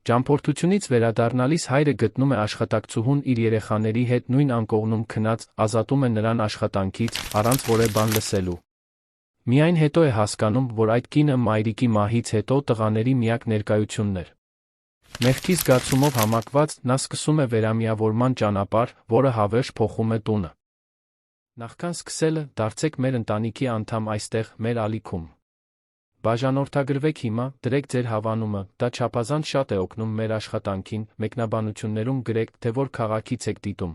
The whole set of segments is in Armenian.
Ճամփորդությունից վերադառնալիս հայրը գտնում է աշխատակցուհուն իր երեխաների հետ նույն անկողնում քնած, ազատում է նրան աշխատանքից, առանց որևէ բան լսելու։ Միայն հետո է հասկանում, որ այդ կինը մայրիկի մահից հետո տղաների միակ ներկայությունն էր։ Մեղքի զգացումով համակված նա սկսում է վերամիավորման ճանապարհ, որը հավերժ փոխում է տունը։ Նախքան սկսելը, դարձեք մեր ընտանիքի անդամ այստեղ, մեր ալիքում։ Բաժանորդագրվեք հիմա, դրեք ձեր հավանումը, դա չափազանց շատ է օգնում մեր աշխատանքին, մեկնաբանություններում գրեք, թե որ քաղաքից եք դիտում։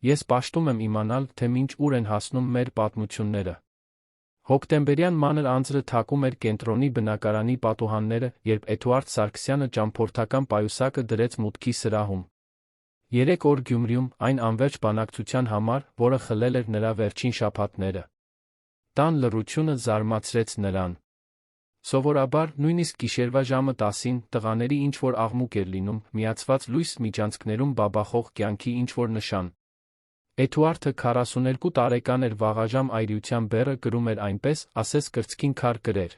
Ես պաշտում եմ իմանալ, թե մինչ ուր են հասնում մեր պատմությունները։ Հոկտեմբերյան մանր անձրը թակում էր կենտրոնի բնակարանի պատուհանները, երբ Էդուարդ Սարգսյանը ճամփորդական պայուսակը դրեց մուտքի սրահում։ 3 օր Գյումրիում, այն անվերջ բանակցության համար, որը խլել էր նրա վերջին շաբաթները։ Տան լռությունը զարմացրեց նրան։ Սովորաբար, նույնիսկ գիշերվա ժամը 10-ին, տղաների ինչ-որ աղմուկ էր լինում, միացված լույս միջանցքներում բաբախող կյանքի ինչ-որ նշան։ Էդուարդը 42 տարեկան էր, վաղաժամ այրիության բեռը կրում էր այնպես, ասես կրծքին քար կրեր։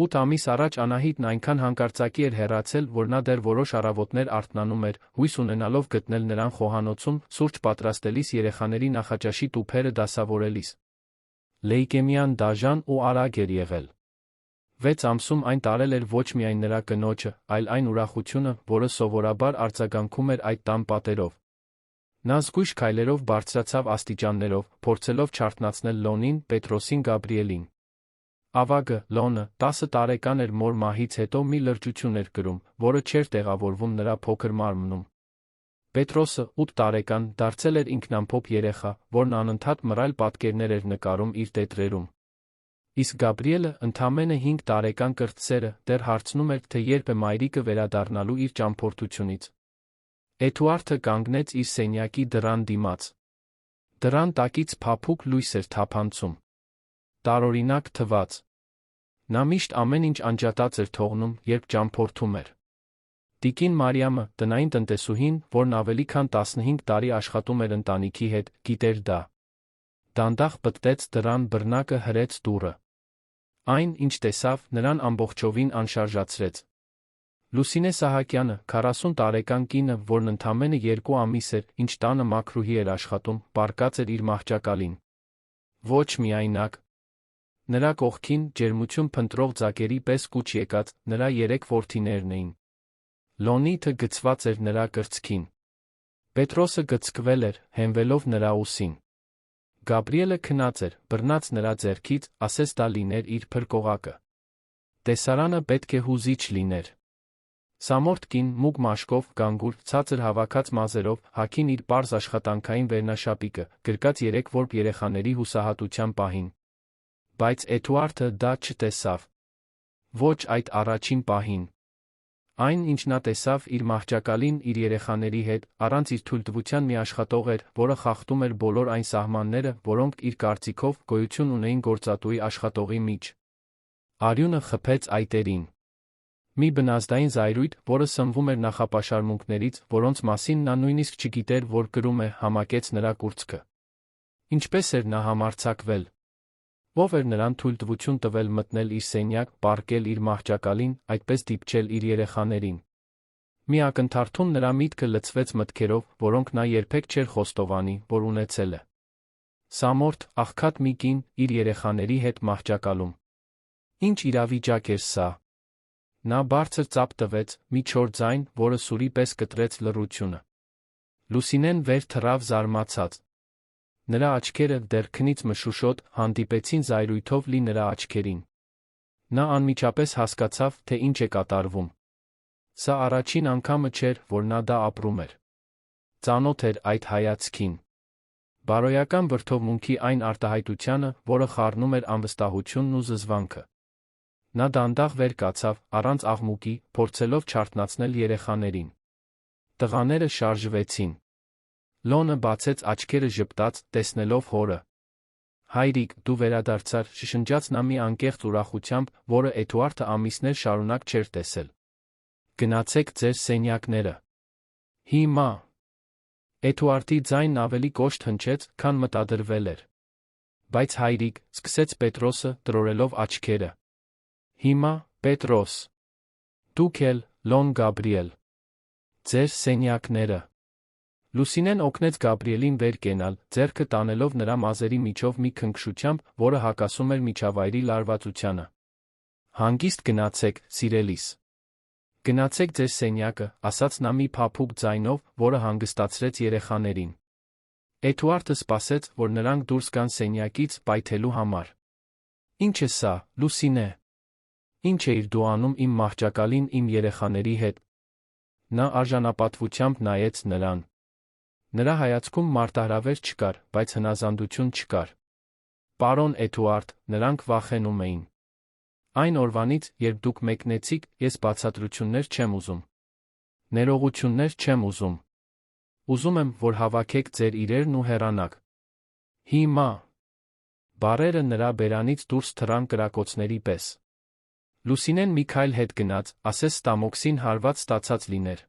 8 ամիս առաջ Անահիտն այնքան հանկարծակի էր հեռացել, որ նա դեռ որոշ առավոտներ արթնանում էր, հույս ունենալով գտնել նրան խոհանոցում, սուրճ պատրաստելիս, երեխաների նախաճաշի տուփերը դասավորելիս։ Լեյկեմիան դաժան ու արագ էր եղել։ 6 ամսում այն տարել էր ոչ միայն նրա կնոջը, այլ այն ուրախությունը, որը սովորաբար արձագանքում էր այդ տան պատերով։ Նա զգույշ քայլերով բարձրացավ աստիճաններով, փորձելով չարթնացնել Լոնին, Պետրոսին, Գաբրիելին։ Ավագը, Լոնը, 10 տարեկան էր, մոր մահից հետո մի լրջություն էր կրում, որը չէր տեղավորվում նրա փոքր մարմնում։ Պետրոսը, 8 տարեկան, դարձել էր ինքնամփոփ երեխա, որն անընդհատ մռայլ պատկերներ էր նկարում իր տետրերում։ Իսկ Գաբրիելը, ընդամենը 5 տարեկան կրտսերը, դեռ հարցնում էր, թե երբ է մայրիկը վերադառնալու իր ճամփորդությունից։ Էդուարդը կանգնեց իր սենյակի դռան դիմաց։ Դռան տակից փափուկ լույս էր թափանցում։ Տարօրինակ թվաց։ Նա միշտ ամեն ինչ անջատած էր թողնում, երբ ճամփորդում էր։ Տիկին Մարիամը, տնային տնտեսուհին, որն ավելի քան 15 տարի աշխատում էր ընտանիքի հետ, գիտեր դա։ Դանդաղ պտտեց դռան բռնակը, հրեց դուռը։ Այն, ինչ տեսավ, նրան ամբողջովին անշարժացրեց։ Լուսինե Սահակյանը, 40 տարեկան կինը, որն ընդամենը 2 ամիս էր, ինչ տանը մաքրուհի էր աշխատում, պառկած էր իր մահճակալին։ Ոչ միայնակ։ Նրա կողքին, ջերմություն փնտրող ձագերի պես կուչ եկած, նրա 3 որդիներն էին։ Լոնիթը գցված էր նրա կրծքին։ Պետրոսը գծկվել էր, հենվելով նրա ուսին։ Գաբրիելը քնած էր, բռնած նրա ձեռքից, ասես դա լիներ իր փրկողակը։ Տեսարանը պետք է հուզիչ լիներ։ Սամորթ կին, մուգ մաշկով, գանգուր, ցածր հավաքած մազերով, հագին իր պարզ աշխատանքային վերնաշապիկը, գրկած 3 որբ երեխաների հուսահատության պահին։ Բայց Էդուարդը դա չտեսավ։ Ոչ այդ առաջին պահին։ Այն, ինչ նա տեսավ իր մահճակալին իր երեխաների հետ, առանց իր թույլտվության մի աշխատող էր, որը խախտում էր բոլոր այն սահմանները, որոնք իր կարծիքով գոյություն ունեին գործատուի աշխատողի մեջ։ Արյունը խփեց այտերին։ Մի բնազդային զայրույթ, որը սնվում էր նախապաշարմունքներից, որոնց մասին նա նույնիսկ չգիտեր, որ կրում է, համակեց նրա կուրծքը։ Ինչպես էր նա համարձակվել։ Ով էր նրան թույլտվություն տվել մտնել իր սենյակ, պառկել իր մահճակալին, այդպես դիպչել իր երեխաներին։ Մի ակնթարթում նրա միտքը լցվեց մտքերով, որոնք նա երբեք չէր խոստովանի, որ ունեցել է։ Սամորթ, աղքատ մի կին, իր երեխաների հետ մահճակալում։ Ինչ իրավիճակ էր սա։ Նա բարձր ծափ տվեց, մի չոր ձայն, որը սուրի պես կտրեց լռությունը։ Լուսինեն վեր թռավ զարմացած։ Նրա աչքերը, դեռ քնից մշուշոտ, հանդիպեցին զայրույթով լի նրա աչքերին։ Նա անմիջապես հասկացավ, թե ինչ է կատարվում։ Սա առաջին անգամը չէր, որ նա դա ապրում էր։ Ծանոթ էր այդ հայացքին։ Բարոյական վրդովմունքի այն արտահայտությանը, որը խառնում էր անվստահությունն ու զզվանքը։ Նա դանդաղ վեր կացավ, առանց աղմուկի, փորձելով չարթնացնել երեխաներին։ Տղաները շարժվեցին։ Լոնը բացեց աչքերը ժպտաց, տեսնելով հորը։ Հայրիկ, դու վերադարձար, շշնջաց նա մի անկեղծ ուրախությամբ, որը Էդուարդը ամիսներ շարունակ չէր տեսել։ Գնացեք ձեր սենյակները։ Հիմա։ Էդուարդի ձայնն ավելի կոշտ հնչեց, քան մտադրվել էր։ Բայց հայրիկ, սկսեց Պետրոսը, տրորելով աչքերը։ Հիմա, Պետրոս։ Դուք էլ, Լոն Գաբրիել։ Ձեր սենյակները։ Լուսինեն օգնեց Գաբրիելին վեր կենալ, ձեռքը տանելով նրա մազերի միջով մի քնքշությամբ, որը հակասում էր միջավայրի լարվածությանը։ Հանգիստ գնացեք, սիրելիս։ Գնացեք ձեր սենյակը, ասաց նա մի փափուկ ձայնով, որը հանգստացրեց երեխաներին։ Էդուարդը սպասեց, որ նրանք դուրս գան սենյակից պայթելու համար։ Ինչ է սա, Լուսինե։ Ինչ էիր դու անում իմ մահճակալին իմ երեխաների հետ։ Նա արժանապատվությամբ նայեց նրան։ Նրա հայացքում մարտահրավեր չկար, բայց հնազանդություն չկար։ Պարոն Էդուարդ, նրանք վախենում էին։ Այն օրվանից, երբ դուք մեկնեցիք, ես բացատրություններ չեմ ուզում։ Ներողություններ չեմ ուզում։ Ուզում եմ, որ հավաքեք ձեր իրերն ու հեռանաք։ Հիմա։ Բառերը նրա բերանից դուրս թռան կրակոցների պես։ Լուսինեն մի քայլ հետ գնաց, ասես ստամոքսին հարված ստացած լիներ։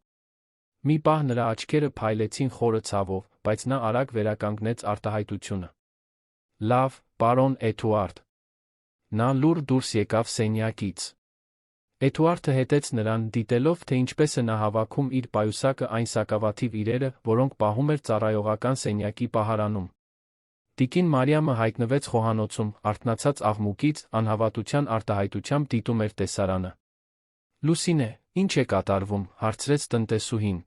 Մի պահ նրա աչքերը փայլեցին խորը ցավով, բայց նա արագ վերականգնեց արտահայտությունը։ Լավ, պարոն Էդուարդ։ Նա լուռ դուրս եկավ սենյակից։ Էդուարդը հետեց նրան, դիտելով, թե ինչպես է նա հավաքում իր պայուսակը այն սակավաթիվ իրերը, որոնք պահում էր ծառայողական սենյակի պահարանում։ Տիկին Մարիամը հայտնվեց խոհանոցում, արթնացած աղմուկից, անհավատության արտահայտությամբ դիտում էր տեսարանը։ Լուսինե, ինչ է կատարվում, հարցրեց տնտեսուհին։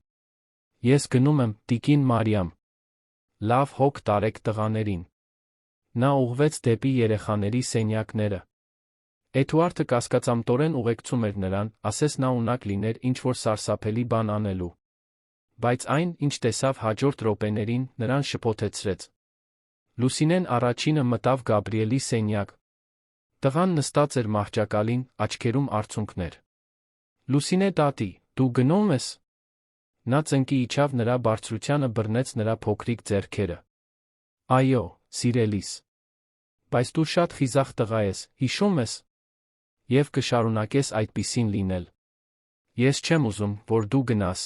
Ես գնում եմ, տիկին Մարիամ։ Լավ հոգ տարեք տղաներին։ Նա ուղղվեց դեպի երեխաների սենյակները։ Էդուարդը կասկածամտորեն ուղեկցում էր նրան, ասես նա ունակ լիներ ինչ-որ սարսափելի բան անելու։ Բայց այն, ինչ տեսավ հաջորդ րոպեներին, նրան շփոթեցրեց։ Լուսինեն առաջինը մտավ Գաբրիելի սենյակ։ Տղան նստած էր մահճակալին, աչքերում արցունքներ։ Լուսինե տատի, դու գնում ես։ Նա ծնկի իջավ նրա բարձրությանը բռնեց նրա փոքրիկ ձեռքերը։ Այո, սիրելիս։ Բայց դու շատ խիզախ տղա ես, հիշում ես։ Եվ կշարունակես այդպիսին լինել։ Ես չեմ ուզում, որ դու գնաս։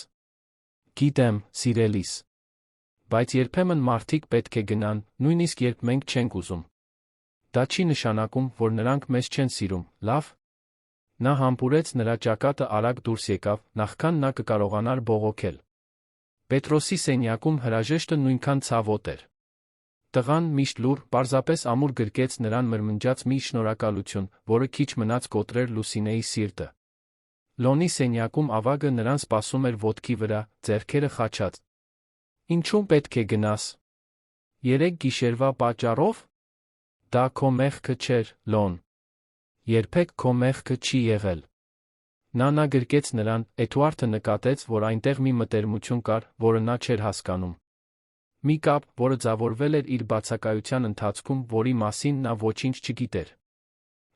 Գիտեմ, սիրելիս։ Բայց երբեմն մարդիկ պետք է գնան, նույնիսկ երբ մենք չենք ուզում։ Դա չի նշանակում, որ նրանք մեզ չեն սիրում, լավ։ Նա համբուրեց նրա ճակատը արագ դուրս եկավ, նախքան նա կկարողանար բողոքել։ Պետրոսի սենյակում հրաժեշտը նույնքան ցավոտ էր։ Տղան միշտ լուռ, պարզապես ամուր գրկեց նրան մրմնջաց մի շնորհակալություն, որը քիչ մնաց կոտրեր Լուսինեի սիրտը։ Լոնի սենյակում ավագը նրան սպասում էր ոտքի վրա, ձեռքերը խաչած։ Ինչու պետք է գնաս։ Երեք գիշերվա պատճառով։ Դա քո մեղքը չէր, Լոն։ Երբեք քո մեղքը չի եղել։ Նա գրկեց նրան, Էդուարդը նկատեց, որ այնտեղ մի մտերմություն կար, որը նա չէր հասկանում։ Մի կապ, որը ձևավորվել էր իր բացակայության ընթացքում, որի մասին նա ոչինչ չգիտեր։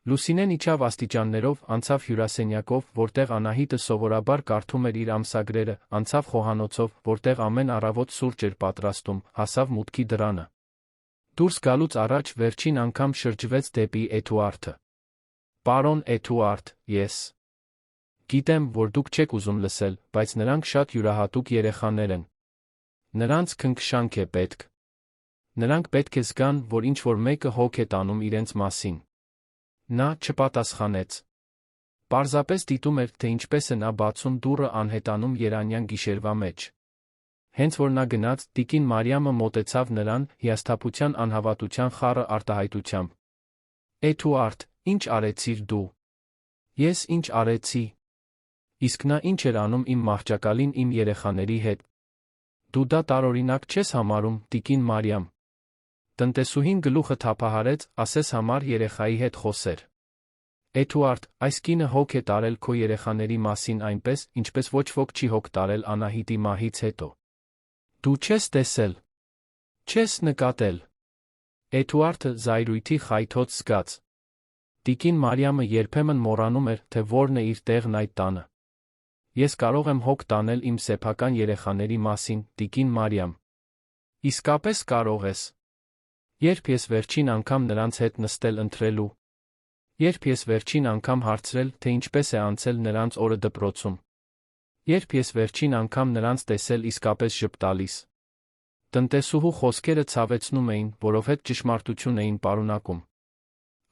Լուսինեն իջավ աստիճաններով, անցավ հյուրասենյակով, որտեղ Անահիտը սովորաբար կարդում էր իր ամսագրերը, անցավ խոհանոցով, որտեղ ամեն առավոտ սուրճ էր պատրաստում, հասավ մուտքի դռանը։ Դուրս գալուց առաջ վերջին անգամ շրջվեց դեպի Էդուարդը։ Պարոն Էդուարդ, ես գիտեմ, որ դուք չեք ուզում լսել, բայց նրանք շատ յուրահատուկ երեխաներ են։ Նրանց քնքշանք է պետք։ Նրանք պետք է զգան, որ ինչ-որ մեկը հոգ է տանում իրենց մասին։ Նա չպատասխանեց։ Պարզապես դիտում էր, թե ինչպես է նա բացում դուռը անհետանում երանյան գիշերվա մեջ։ Հենց որ նա գնաց, տիկին Մարիամը մոտեցավ նրան, հիասթափության անհավատության խառը արտահայտությամբ։ Էդուարդ, ինչ արեցիր դու։ Ես ինչ արեցի։ Իսկ նա ինչ էր անում իմ մահճակալին իմ երեխաների հետ։ Դու դա տարօրինակ չես համարում, տիկին Մարիամ։ Տնտեսուհին գլուխը թափահարեց, ասես համար երեխայի հետ խոսեր։ Էդուարդ, այս կինը հոգ է տարել քո երեխաների մասին այնպես, ինչպես ոչ ոք չի հոգ տարել Անահիտի մահից հետո։ Դու չես տեսել։ Չես նկատել։ Էդուարդը զայրույթի խայթոց զգաց։ Տիկին Մարիամը երբեմն մոռանում էր, թե որն է իր տեղն այդ տանը։ Ես կարող եմ հոգ տանել իմ սեփական երեխաների մասին, տիկին Մարիամ։ Իսկապես կարող ես։ Երբ ես վերջին անգամ նրանց հետ նստել ընթրելու։ Երբ ես վերջին անգամ հարցրել, թե ինչպես է անցել նրանց օրը դպրոցում։ Երբ ես վերջին անգամ նրանց տեսել իսկապես ժպտալիս։ Տնտեսուհու խոսքերը ցավեցնում էին, որովհետև ճշմարտություն էին պարունակում։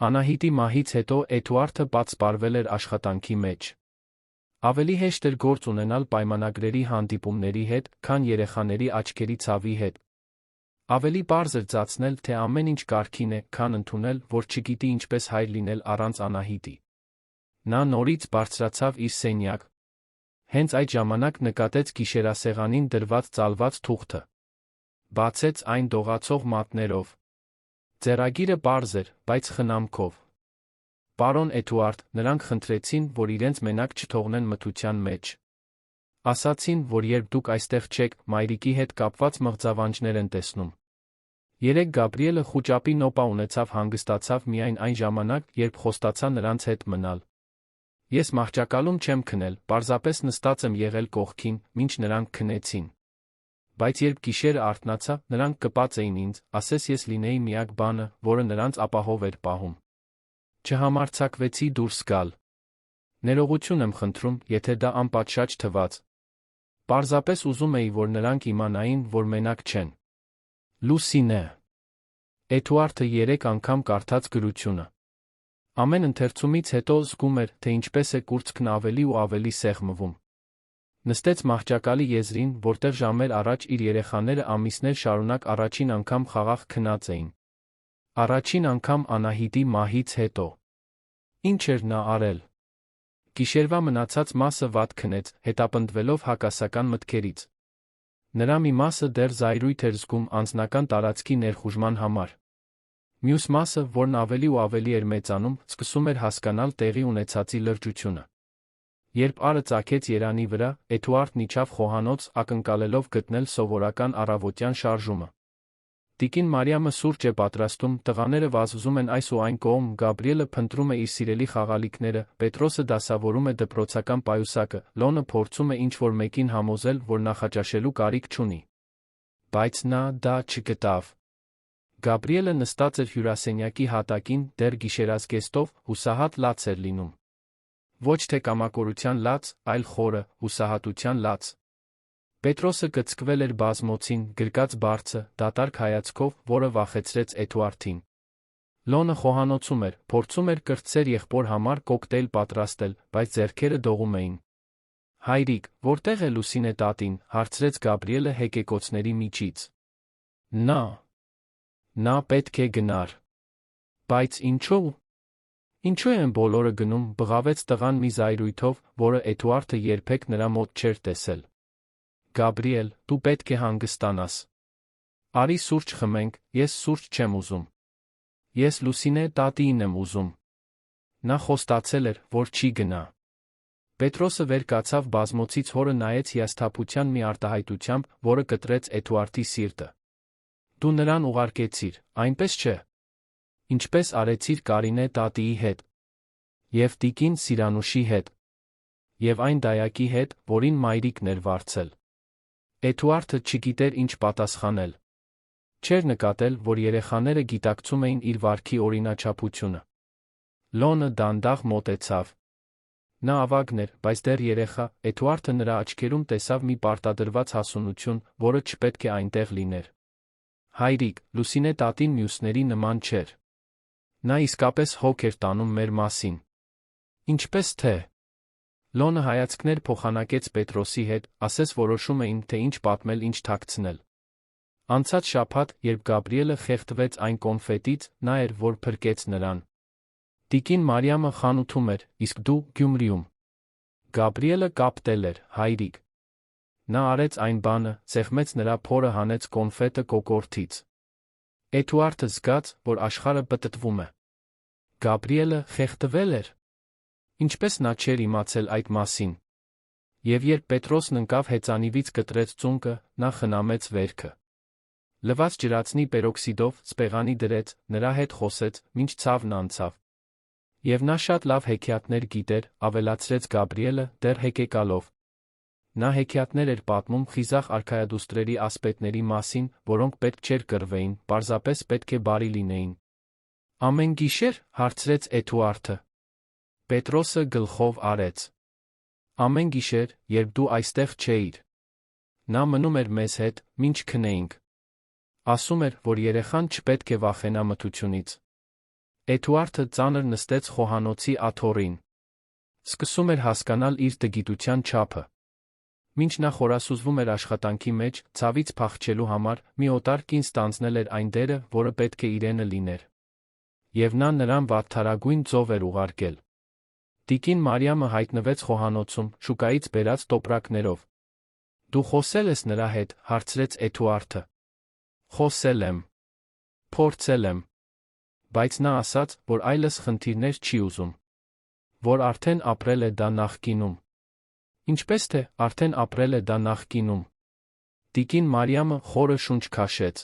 Անահիտի մահից հետո Էդուարդը պատսպարվել էր աշխատանքի մեջ։ Ավելի հեշտ էր գործ ունենալ պայմանագրերի հանդիպումների հետ, քան երեխաների աչքերի ցավի հետ։ Ավելի պարզ էր ծածնել, թե ամեն ինչ կարգին է, քան ընդունել, որ չգիտի ինչպես հայր լինել առանց Անահիտի։ Նա նորից բարձրացավ իր սենյակ։ Հենց այդ ժամանակ նկատեց գիշերասեղանին դրված ծալված թուղթը։ Բացեց այն դողացող մատներով։ Ձեռագիրը պարզ էր, բայց խնամքով։ Պարոն Էդուարդ, նրանք խնդրեցին, որ իրենց մենակ չթողնեն մթության մեջ։ Ասացին, որ երբ դուք այստեղ չեք, մայրիկի հետ կապված մղձավանջներ են տեսնում։ Երեկ Գաբրիելը խուճապի նոպա ունեցավ, հանգստացավ միայն այն ժամանակ, երբ խոստացա նրանց հետ մնալ։ Ես մահճակալում չեմ քնել, պարզապես նստած եմ եղել կողքին, մինչ նրանք քնեցին։ Բայց երբ գիշերը արթնացա, նրանք կպած էին ինձ, ասես ես լինեի միակ բանը, որը նրանց ապահով էր պահում։ Չհամարձակվեցի դուրս գալ։ Ներողություն եմ խնդրում, եթե դա անպատշաճ թվաց։ Պարզապես ուզում էի, որ նրանք իմանային, որ մենակ չեն։ Լուսինե։ Էդուարդը 3 անգամ կարդաց գրությունը։ Ամեն ընթերցումից հետո զգում էր, թե ինչպես է կուրծքն ավելի ու ավելի սեղմվում։ Նստեց մահճակալի եզրին, որտեղ ժամեր առաջ իր երեխաները ամիսներ շարունակ առաջին անգամ խաղաղ քնած էին։ Առաջին անգամ Անահիտի մահից հետո։ Ինչ էր նա արել։ Գիշերվա մնացած մասը վատ քնեց, հետապնդվելով հակասական մտքերից։ Նրա մի մասը դեռ զայրույթ էր զգում անձնական տարածքի ներխուժման համար։ Մյուս մասը, որն ավելի ու ավելի էր մեծանում, սկսում էր հասկանալ տեղի ունեցածի լրջությունը։ Երբ արը ծագեց երանի վրա, Էդուարդն իջավ խոհանոց, ակնկալելով գտնել սովորական առավոտյան շարժումը։ Տիկին Մարիամը սուրճ է պատրաստում, տղաները վազվզում են այս ու այն կողմ, Գաբրիելը փնտրում է իր սիրելի խաղալիքները, Պետրոսը դասավորում է դպրոցական պայուսակը, Լոնը փորձում է ինչ-որ մեկին համոզել, որ նախաճաշելու կարիք չունի։ Բայց նա դա չգտավ։ Գաբրիելը նստած էր հյուրասենյակի հատակին, դեռ գիշերազգեստով, հուսահատ լաց էր լինում։ Ոչ թե կամակորության լաց, այլ խորը, հուսահատության լաց։ Պետրոսը կծկվել էր բազմոցին, գրկած բարձը, դատարկ հայացքով, որը վախեցրեց Էդուարդին։ Լոնը խոհանոցում էր, փորձում էր կրտսեր եղբոր համար կոկտեյլ պատրաստել, բայց ձեռքերը դողում էին։ Հայրիկ, որտեղ է Լուսինե տատին, հարցրեց Գաբրիելը հեկեկոցների միջից։ Նա պետք է գնար։ Բայց ինչու՞։ Ինչու են բոլորը գնում, բղավեց տղան մի զայրույթով, որը Էդուարդը երբեք նրա մոտ չէր տեսել։ Գաբրիել, դու պետք է հանգստանաս։ Արի սուրճ խմենք, ես սուրճ չեմ ուզում։ Ես Լուսինե տատիին եմ ուզում։ Նա խոստացել էր, որ չի գնա։ Պետրոսը վեր կացավ բազմոցից, հորը նայեց հիասթափության մի արտահայտությամբ, որը կտրեց Էդուարդի սիրտը։ Դու նրան ուղարկեցիր, այնպես չէ։ Ինչպես արեցիր Կարինե տատիի հետ։ Եվ տիկին Սիրանուշի հետ։ Եվ այն դայակի հետ, որին մայրիկն էր վարձել։ Էդուարդը չգիտեր ինչ պատասխանել։ Չէր նկատել, որ երեխաները գիտակցում էին իր վարքի օրինաչափությունը։ Լոնը դանդաղ մոտեցավ։ Նա ավագն էր, բայց դեռ երեխա, Էդուարդը նրա աչքերում տեսավ մի պարտադրված հասունություն, որը չպետք է այնտեղ լիներ։ Հայրիկ, Լուսինե տատին մյուսների նման չէր։ Նա իսկապես հոգ էր տանում մեր մասին։ Ինչպես թե։ Լոնը հայացքներ փոխանակեց Պետրոսի հետ, ասես որոշում էին, թե ինչ պատմել, ինչ թաքցնել։ Անցած շաբաթ, երբ Գաբրիելը խեղդվեց այն կոնֆետից, նա էր, որ փրկեց նրան։ Տիկին Մարիամը խանութում էր, իսկ դու Գյումրիում։ Գաբրիելը կապտել էր, հայրիկ։ Նա արեց այն բանը, սեղմեց նրա փորը, հանեց կոնֆետը կոկորդից։ Էդուարդը զգաց, որ աշխարհը պտտվում է։ Գաբրիելը խեղդվել էր։ Ինչպես նա չէր իմացել այդ մասին։ Եվ երբ Պետրոսն ընկավ հեծանիվից կտրեց ծունկը, նա խնամեց վերքը։ Լվաց ջրածնի պերոքսիդով, սպեղանի դրեց, նրա հետ խոսեց, մինչ ցավն անցավ։ Եվ նա շատ լավ հեքիաթներ գիտեր, ավելացրեց Գաբրիելը, դեռ հեկեկալով։ Նա հեքիաթներ էր պատմում խիզախ արքայադուստրերի ասպետների մասին, որոնք պետք չէր կռվեին, պարզապես պետք է բարի լինեին։ Ամեն գիշեր, հարցրեց Էդուարդը։ Պետրոսը գլխով արեց։ Ամեն գիշեր, երբ դու այստեղ չէիր։ Նա մնում էր մեզ հետ, մինչ քնեինք։ Ասում էր, որ երեխան չպետք է վախենա մթությունից։ Էդուարդը ծանր նստեց խոհանոցի աթոռին։ Սկսում էր հասկանալ իր տգիտության չափը։ Մինչ նա խորասուզվում էր աշխատանքի մեջ, ցավից փախչելու համար, մի օտար կին ստանձնել էր այն դերը, որը պետք է իրենը լիներ։ Եվ նա նրան վատթարագույն ծով էր ուղարկել։ Տիկին Մարիամը հայտնվեց խոհանոցում, շուկայից բերած տոպրակներով։ «Դու խոսել ես նրա հետ», հարցրեց Էդուարդը։ «Խոսել եմ։ Փորձել եմ։ Բայց նա ասաց, որ այլս խնդիրներ չի ուզում։ Որ արդեն ապրել է դա նախկինում»։ «Ինչպես թե արդեն ապրել է դա նախկինում»։ Տիկին Մարիամը խորը շունչ քաշեց։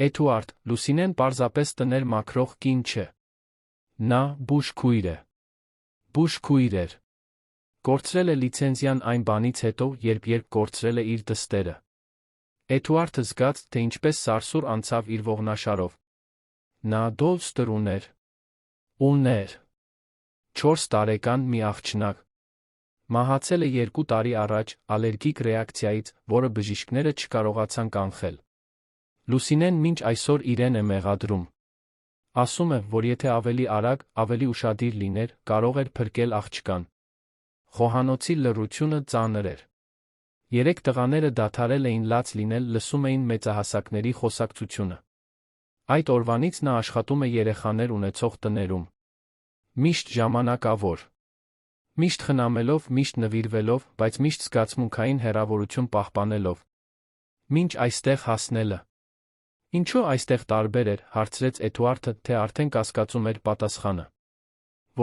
«Էդուարդ, Լուսինեն պարզապես տներ մաքրող կին չէ։ Նա բուժքույր է։ Բուժքույր էր։ Կորցրել է լիցենզիան այն բանից հետո, երբ կորցրել է իր դստերը»։ Էդուարդը զգաց, թե ինչպես սարսուռ անցավ իր ողնաշարով։ Նա դոլստր ուներ։ Ուներ 4 տարեկան մի աղջնակ։ Մահացել է 2 տարի առաջ, ալերգիկ ռեակցիայից, որը բժիշկները չկարողացան կանխել։ Լուսինեն մինչ այսօր իրեն է մեղադրում։ Ասում է, որ եթե ավելի արագ, ավելի ուշադիր լիներ, կարող էր փրկել աղջկան։ Խոհանոցի լռությունը ծանր էր։ 3 տղաները դադարել էին լաց լինել, լսում էին մեծահասակների խոսակցությունը։ Այդ օրվանից նա աշխատում է երեխաներ ունեցող տներում։ Միշտ ժամանակավոր։ Միշտ խնամելով, միշտ նվիրվելով, բայց միշտ զգացմունքային հեռավորություն պահպանելով։ Մինչ այստեղ հասնելը։ Ինչու այստեղ տարբեր էր, հարցրեց Էդուարդը, թե արդեն կասկածում էր պատասխանը։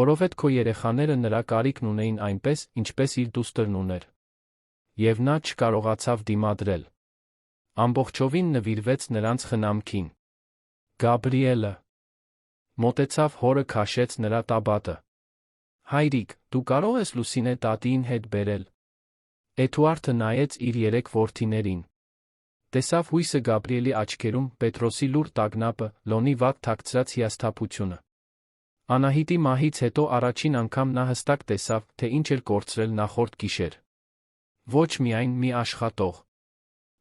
Որովհետև քո երեխաները նրա կարիքն ունեին այնպես, ինչպես իր դուստրն ուներ։ Եվ նա չկարողացավ դիմադրել։ Ամբողջովին նվիրվեց նրանց խնամքին։ Գաբրիելը մոտեցավ, հորը քաշեց նրա տաբատը։ Հայրիկ, դու կարող ես Լուսինե տատիին հետ բերել։ Էդուարդը նայեց իր 3 որդիներին։ Տեսավ հույսը Գաբրիելի աչքերում, Պետրոսի լուր տագնապը, Լոնի վատ թաքցրած հիասթափությունը։ Անահիտի մահից հետո առաջին անգամ նա հստակ տեսավ, թե ինչ էր կորցրել նախորդ գիշեր։ Ոչ միայն մի աշխատող,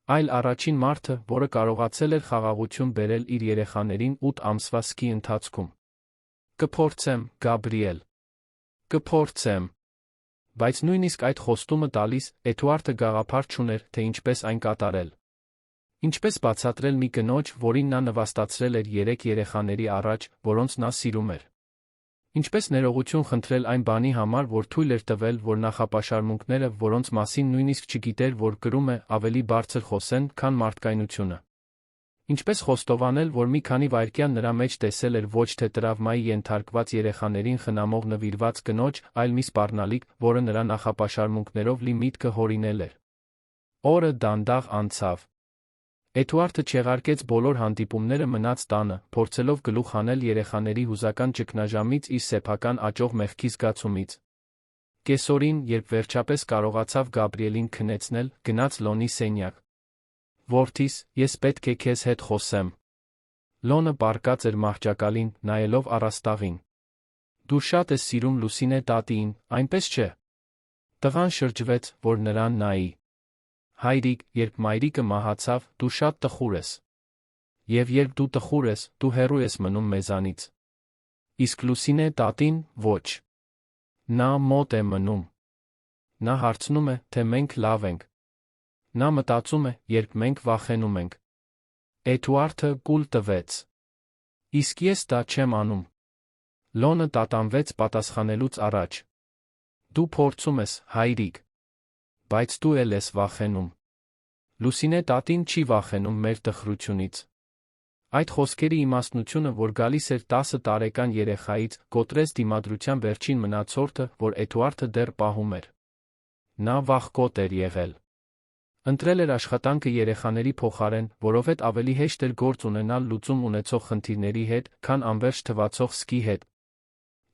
այլ առաջին մարդը, որը կարողացել էր խաղաղություն բերել իր երեխաներին 8 ամսվա սկի ընթացքում։ Կփորձեմ, Գաբրիել։ Կփորձեմ։ Բայց նույնիսկ այդ խոստումը տալիս, Էդուարդը գաղափար չուներ, թե ինչպես այն կատարել։ Ինչպես բացատրել մի կնոջ, որին նա նվաստացրել էր 3 երեխաների առաջ, որոնց նա սիրում էր։ Ինչպես ներողություն խնդրել այն բանի համար, որ թույլ էր տվել, որ նախապաշարմունքները, որոնց մասին նույնիսկ չգիտեր, որ կրում է, ավելի բարձր խոսեն, քան մարդկայնությունը։ Ինչպես խոստովանել, որ մի քանի վայրկյան նրա մեջ տեսել էր ոչ թե տրավմայի ենթարկված երեխաներին խնամող նվիրված կնոջ, այլ մի սպառնալիք, որը նրա նախապաշարմունքներով լի միտքը հորինել էր։ Օրը դանդաղ անցավ։ Էդուարդը չեղարկեց բոլոր հանդիպումները, մնաց տանը, փորձելով գլուխ հանել երեխաների հուզական ճգնաժամից, իր սեփական աճող մեղքի զգացումից։ Կեսօրին, երբ վերջապես կարողացավ Գաբրիելին քնեցնել, գնաց Լոնի սենյակ։ Որդիս, ես պետք է քեզ հետ խոսեմ։ Լոնը պառկած էր մահճակալին, նայելով առաստաղին։ Դու շատ ես սիրում Լուսինե տատիին, այնպես չէ։ Տղան շրջվեց, որ նրան նայի։ Հայրիկ, երբ մայրիկը մահացավ, դու շատ տխուր ես։ Եվ երբ դու տխուր ես, դու հեռու ես մնում մեզանից։ Իսկ Լուսինե տատին, ոչ։ Նա մոտ է մնում։ Նա հարցնում է, թե մենք լավ ենք։ Նա մտածում է, երբ մենք վախենում ենք։ Էդուարդը կուլ տվեց։ Իսկ ես դա չեմ անում։ Լոնը տատանվեց պատասխանելուց առաջ։ Դու փորձում ես, հայրիկ։ Բայց դու էլ ես վախենում։ Լուսինե տատին չի վախենում մեր տխրությունից։ Այդ խոսքերի իմաստնությունը, որ գալիս էր 10 տարեկան երեխայից, կոտրեց դիմադրության վերջին մնացորդը, որ Էդուարդը դեռ պահում էր։ Նա վախկոտ էր եղել։ Ընտրել էր աշխատանքը երեխաների փոխարեն, որովհետև ավելի հեշտ էր գործ ունենալ լուծում ունեցող խնդիրների հետ, քան անվերջ թվացող սկի հետ։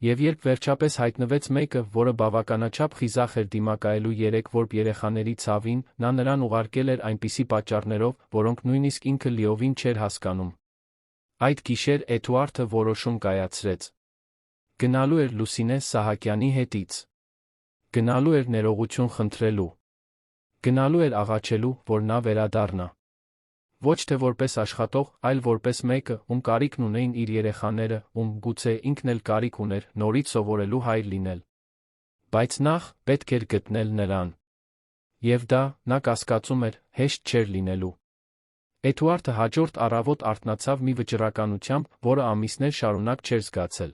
Եվ երբ վերջապես հայտնվեց մեկը, որը բավականաչափ խիզախ էր դիմակայելու 3 որբ երեխաների ցավին, նա նրան ուղարկել էր այնպիսի պատճառներով, որոնք նույնիսկ ինքը լիովին չէր հասկանում։ Այդ գիշեր Էդուարդը որոշում կայացրեց։ Գնալու էր Լուսինե Սահակյանի հետից։ Գնալու էր ներողություն խնդրելու։ Գնալու էր աղաչելու, որ նա վերադառնա։ Ոչ թե որպես աշխատող, այլ որպես մեկը, ում կարիքն ունեին իր երեխաները, ում գուցե ինքն էլ կարիք ուներ նորից սովորելու հայր լինել։ Բայց նախ պետք էր գտնել նրան։ Եվ դա, նա կասկածում էր, հեշտ չէր լինելու։ Էդուարդը հաջորդ առավոտ արթնացավ մի վճռականությամբ, որը ամիսներ շարունակ չէր զգացել։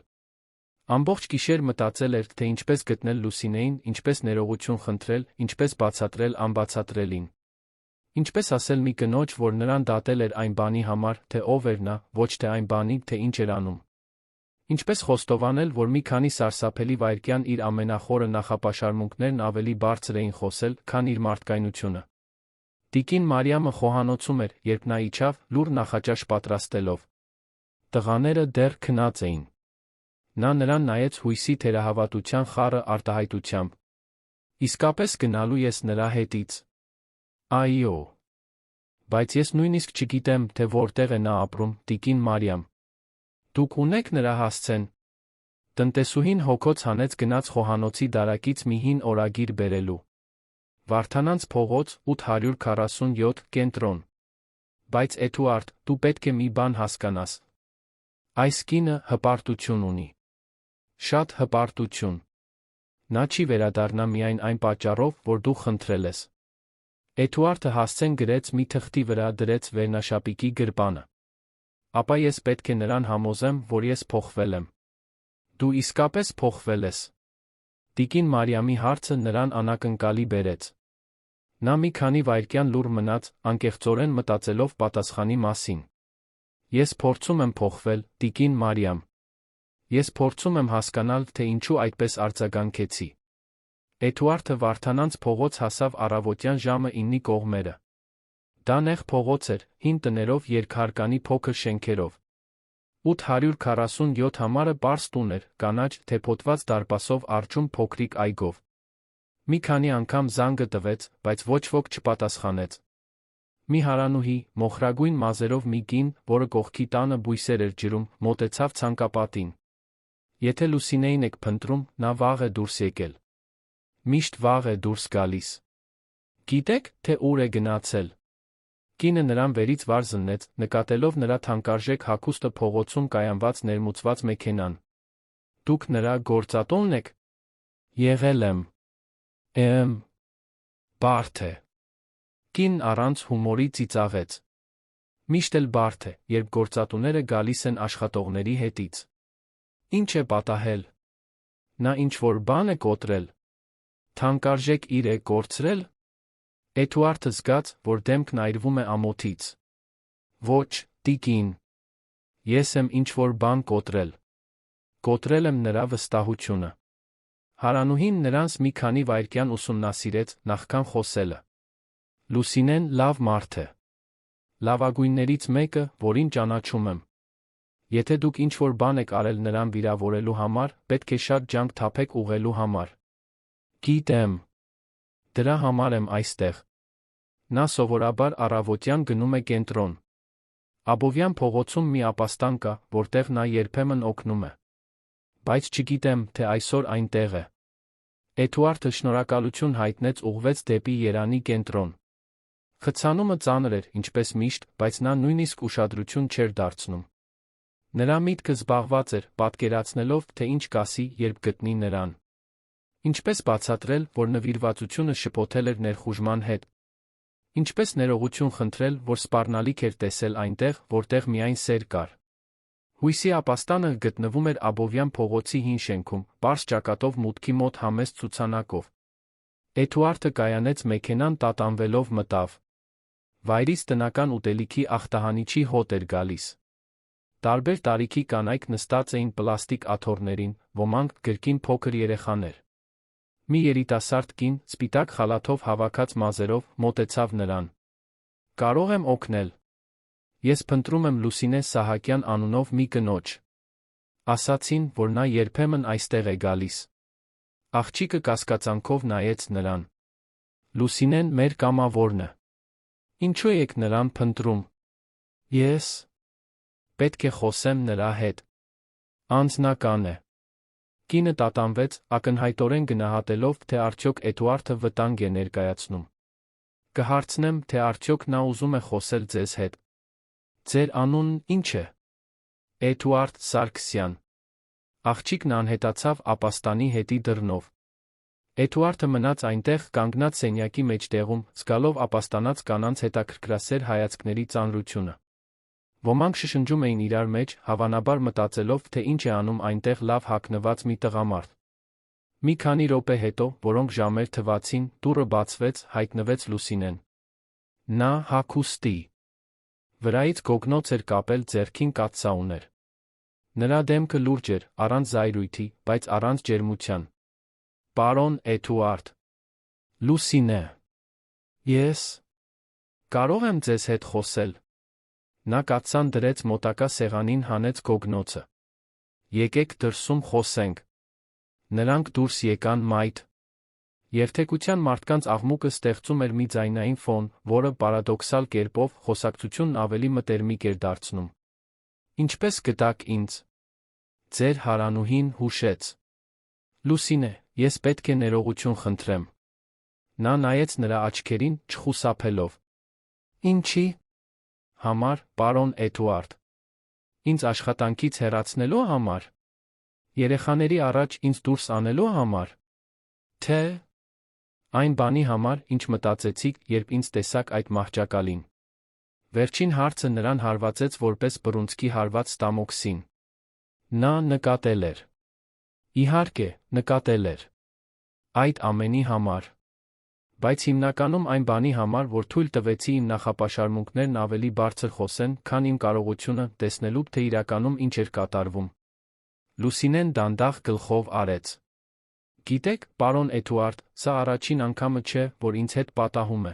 Ամբողջ գիշեր մտածել էր, թե ինչպես գտնել Լուսինեին, ինչպես ներողություն խնդրել, ինչպես բացատրել անբացատրելին։ Ինչպես ասել մի կնոջ, որ նրան դատել էր այն բանի համար, թե ով էր նա, ոչ թե այն բանի, թե ինչ էր անում։ Ինչպես խոստովանել, որ մի քանի սարսափելի վայրկյան իր ամենախորը նախապաշարմունքներն ավելի բարձր էին խոսել, քան իր մարդկայնությունը։ Տիկին Մարիամը խոհանոցում էր, երբ նա իջավ, լուռ նախաճաշ պատրաստելով։ Տղաները դեռ քնած էին։ Նա նրան նայեց հույսի թերահավատության խառը արտահայտությամբ։ Իսկապես գնալու ես նրա հետից։ Այո։ Բայց ես նույնիսկ չգիտեմ, թե որտեղ է նա ապրում, տիկին Մարիամ։ Դուք ունեք նրա հասցեն։ Տնտեսուհին հոգոց հանեց գնաց խոհանոցի դարակից մի հին օրագիր բերելու։ Վարդանանց փողոց 847 կենտրոն։ Բայց Էդուարդ, դու պետք է մի բան հասկանաս։ Այս կինը հպարտություն ունի։ Շատ հպարտություն։ Նա չի վերադառնա միայն այն պատճառով, որ դու խնդրել ես։ Էդուարդը հասցեն գրեց մի թղթի վրա դրեց վերնաշապիկի գրպանը։ Ապա ես պետք է նրան համոզեմ, որ ես փոխվել եմ։ Դու իսկապես փոխվել ես։ Տիկին Մարիամի հարցը նրան անակնկալի բերեց։ Նա մի քանի վայրկյան լուռ մնաց, անկեղծորեն մտածելով պատասխանի մասին։ Ես փորձում եմ փոխվել, տիկին Մարիամ։ Ես փորձում եմ հասկանալ, թե ինչու այդպես արձագանքեցի։ Էդուարդը Վարդանանց փողոց հասավ առավոտյան ժամը 9-ի կողմերը։ Դա նեղ փողոց էր, հին տներով երկհարկանի փոքր շենքերով։ 847 համարը պարզ տուն էր, կանաչ, թեփոտված դարպասով առջում փոքրիկ այգով։ Մի քանի անգամ զանգը տվեց, բայց ոչ ոք չպատասխանեց։ Մի հարանուհի, մոխրագույն մազերով մի կին, որը կողքի տանը բույսեր էր ջրում, մոտեցավ ցանկապատին։ Եթե Լուսինեին եք փնտրում, նա վաղ է դուրս եկել։ Միշտ վաղ է դուրս գալիս։ Գիտեք, թե ուր է գնացել։ Կինը նրան վերից վար զննեց, նկատելով նրա թանկարժեք հագուստը փողոցում կայանված ներմուծված մեքենան։ Դուք նրա գործատո՞նն եք։ Եղել եմ։ Բարդ է։ Կինն առանց հումորի ծիծաղեց։ Միշտ էլ բարդ է, երբ գործատուները գալիս են աշխատողների հետից։ Ինչ է պատահել։ Նա ինչ-որ բան է կոտրել։ Թանկարժեք իր է կորցրել։ Էդուարդը զգաց, որ դեմքն այրվում է ամոթից։ Ոչ, տիկին։ Ես եմ ինչ-որ բան կոտրել։ Կոտրել եմ նրա վստահությունը։ Հարանուհին նրանց մի քանի վայրկյան ուսումնասիրեց, նախքան խոսելը։ Լուսինեն լավ մարդ է։ Լավագույններից մեկը, որին ճանաչում եմ։ Եթե դուք ինչ-որ բան եք արել նրան վիրավորելու համար, պետք է շատ ջանք թափեք ուղղելու համար։ Գիտեմ։ Դրա համար եմ այստեղ։ Նա սովորաբար առավոտյան գնում է կենտրոն։ Աբովյան փողոցում մի ապաստան կա, որտեղ նա երբեմն օգնում է։ Բայց չգիտեմ, թե այսօր այնտեղ է։ Էդուարդը շնորհակալություն հայտնեց ուղղվեց դեպի Երանի կենտրոն։ Խցանումը ծանր էր, ինչպես միշտ, բայց նա նույնիսկ ուշադրություն չէր դարձնում։ Նրա միտքը զբաղված էր, պատկերացնելով, թե ինչ կասի, երբ գտնի նրան։ Ինչպես բացատրել, որ նվիրվածությունը շփոթել էր ներխուժման հետ։ Ինչպես ներողություն խնդրել, որ սպառնալիք էր տեսել այնտեղ, որտեղ միայն սեր կար։ Հույսի ապաստանը գտնվում էր Աբովյան փողոցի հին շենքում, պարզ ճակատով մուտքի մոտ համեստ ցուցանակով։ Էդուարդը կայանեց մեքենան տատանվելով մտավ։ Վայրից տնական ուտելիքի ախտահանիչի հոտ էր գալիս։ Տարբեր տարիքի կանայք նստած էին պլաստիկ աթոռներին, ոմանք գրքին փոքր երեխաներ։ Մի երիտասարդ կին, սպիտակ խալաթով հավաքած մազերով, մոտեցավ նրան։ Կարող եմ օգնել։ Ես փնտրում եմ Լուսինե Սահակյան անունով մի կնոջ։ Ասացին, որ նա երբեմն այստեղ է գալիս։ Աղջիկը կասկածանքով նայեց նրան։ Լուսինեն մեր կամավորն է։ Ինչու եք նրան փնտրում։ Ես պետք է խոսեմ նրա հետ։ Անձնական է։ Կինը տատանվեց, ակնհայտորեն գնահատելով, թե արդյոք Էդուարդը վտանգ է ներկայացնում։ Կհարցնեմ, թե արդյոք նա ուզում է խոսել ձեզ հետ։ Ձեր անունն ի՞նչ է։ Էդուարդ Սարգսյան։ Աղջիկն անհետացավ ապաստանի հետի դռնով։ Էդուարդը մնաց այնտեղ կանգնած սենյակի մեջտեղում, զգալով ապաստանած կանանց հետաքրքրասեր հայացքների ծանրությունը։ Ոմանք շշնջում էին իրար մեջ, հավանաբար մտածելով, թե ինչ է անում այնտեղ լավ հագնված մի տղամարդ։ Մի քանի րոպե հետո, որոնք ժամեր թվացին, դուռը բացվեց, հայտնվեց Լուսինեն։ Նա հագուստի վրայից գոգնոց էր կապել, ձեռքին կաթսա ուներ։ Նրա դեմքը լուրջ էր, առանց զայրույթի, բայց առանց ջերմության։ Պարոն Էդուարդ։ Լուսինե։ Ես կարող եմ ձեզ հետ խոսել։ Նա կաթսան դրեց մոտակա սեղանին, հանեց գոգնոցը։ Եկեք դրսում խոսենք։ Նրանք դուրս եկան մայթ։ Երթեկության մարդկանց աղմուկը ստեղծում էր մի ձայնային ֆոն, որը պարադոքսալ կերպով խոսակցությունն ավելի մտերմիկ էր դարձնում։ Ինչպես գտաք ինձ։ Ձեր հարանուհին հուշեց։ Լուսինե, ես պետք է ներողություն խնդրեմ։ Նա նայեց նրա աչքերին, չխուսափելով։ Ինչի համար, պարոն Էդուարդ։ Ինձ աշխատանքից հեռացնելու համար։ Երեխաների առաջ ինձ դուրս անելու համար։ Թե այն բանի համար, ինչ մտածեցիք, երբ ինձ տեսաք այդ մահճակալին։ Վերջին հարցը նրան հարվածեց որպես բռունցքի հարված Ստամոքսին։ Նա նկատել էր։ Իհարկե, նկատել էր։ Այդ ամենի համար։ Բայց հիմնականում այն բանի համար, որ թույլ տվեցի իմ նախապաշարմունքներն ավելի բարձր խոսեն, քան իմ կարողությունը, տեսնելու, թե իրականում ինչ էր կատարվում։ Լուսինեն դանդաղ գլխով արեց։ Գիտեք, պարոն Էդուարդ, սա առաջին անգամը չէ, որ ինձ հետ պատահում է։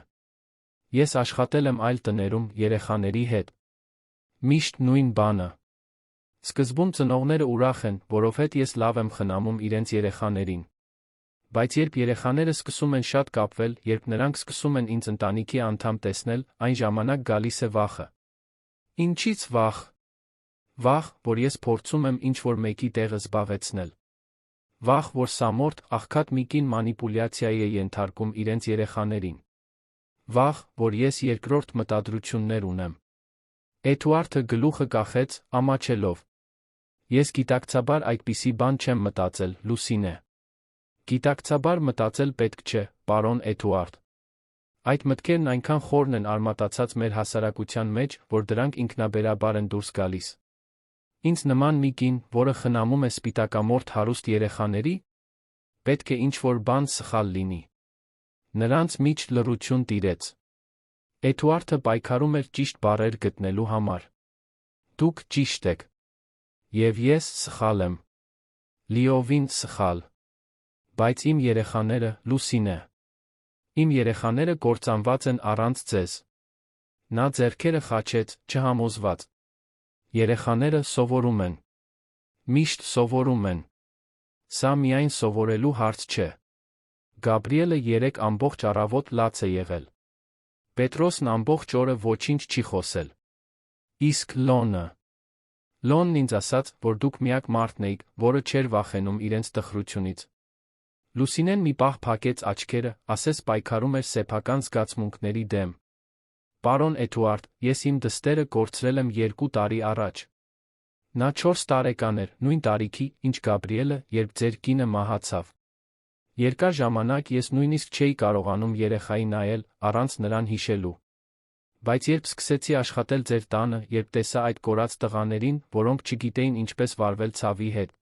Ես աշխատել եմ այլ տներում, երեխաների հետ։ Միշտ նույն բանը։ Սկզբում ծնողները ուրախ են, որովհետև ես լավ եմ խնամում իրենց երեխաներին։ Բայց երբ երեխաները սկսում են շատ կապվել, երբ նրանք սկսում են ինձ ընտանիքի անդամ տեսնել, այն ժամանակ գալիս է վախը։ Ինչից վախ։ Վախ, որ ես փորձում եմ ինչ-որ մեկի տեղը զբաղեցնել։ Վախ, որ սա մորթ, աղքատ մի կին մանիպուլյացիայի է ենթարկում իրենց երեխաներին։ Վախ, որ ես երկրորդ մտադրություններ ունեմ։ Էդուարդը գլուխը կախեց, ամաչելով։ Ես գիտակցաբար այդպիսի բան չեմ մտածել, Լուսինե։ Գիտակցաբար մտածել պետք չէ, պարոն Էդուարդ։ Այդ մտքերն այնքան խորն են արմատացած մեր հասարակության մեջ, որ դրանք ինքնաբերաբար են դուրս գալիս։ Ինձ նման մի կին, որը խնամում է սպիտակամորթ հարուստ երեխաների, պետք է ինչ-որ բան սխալ լինի։ Նրանց միջ լռություն տիրեց։ Էդուարդը պայքարում էր ճիշտ բառեր գտնելու համար։ Դուք ճիշտ եք։ Եվ ես սխալ եմ։ Լիովին սխալ։ Բայց իմ երեխաները, Լուսինե։ Իմ երեխաները կործանված են առանց ձեզ։ Նա ձեռքերը խաչեց, չհամոզված։ Երեխաները սովորում են։ Միշտ սովորում են։ Սա միայն սովորելու հարց չէ։ Գաբրիելը 3 ամբողջ առավոտ լաց է եղել։ Պետրոսն ամբողջ օրը ոչինչ չի խոսել։ Իսկ Լոնը։ Լոնն ինձ ասաց, որ դուք միակ մարդն էիք, որը չէր վախենում իրենց տխրությունից։ Լուսինեն մի պահ փակեց աչքերը, ասես պայքարում էր սեփական զգացմունքների դեմ։ Պարոն Էդուարդ, ես իմ դստերը կորցրել եմ 2 տարի առաջ։ Նա 4 տարեկան էր, նույն տարիքի, ինչ Գաբրիելը, երբ ձեր կինը մահացավ։ Երկար ժամանակ ես նույնիսկ չէի կարողանում երեխայի նայել, առանց նրան հիշելու։ Բայց երբ սկսեցի աշխատել ձեր տանը, երբ տեսա այդ կորած տղաներին, որոնք չգիտեին ինչպես վարվել ցավի հետ։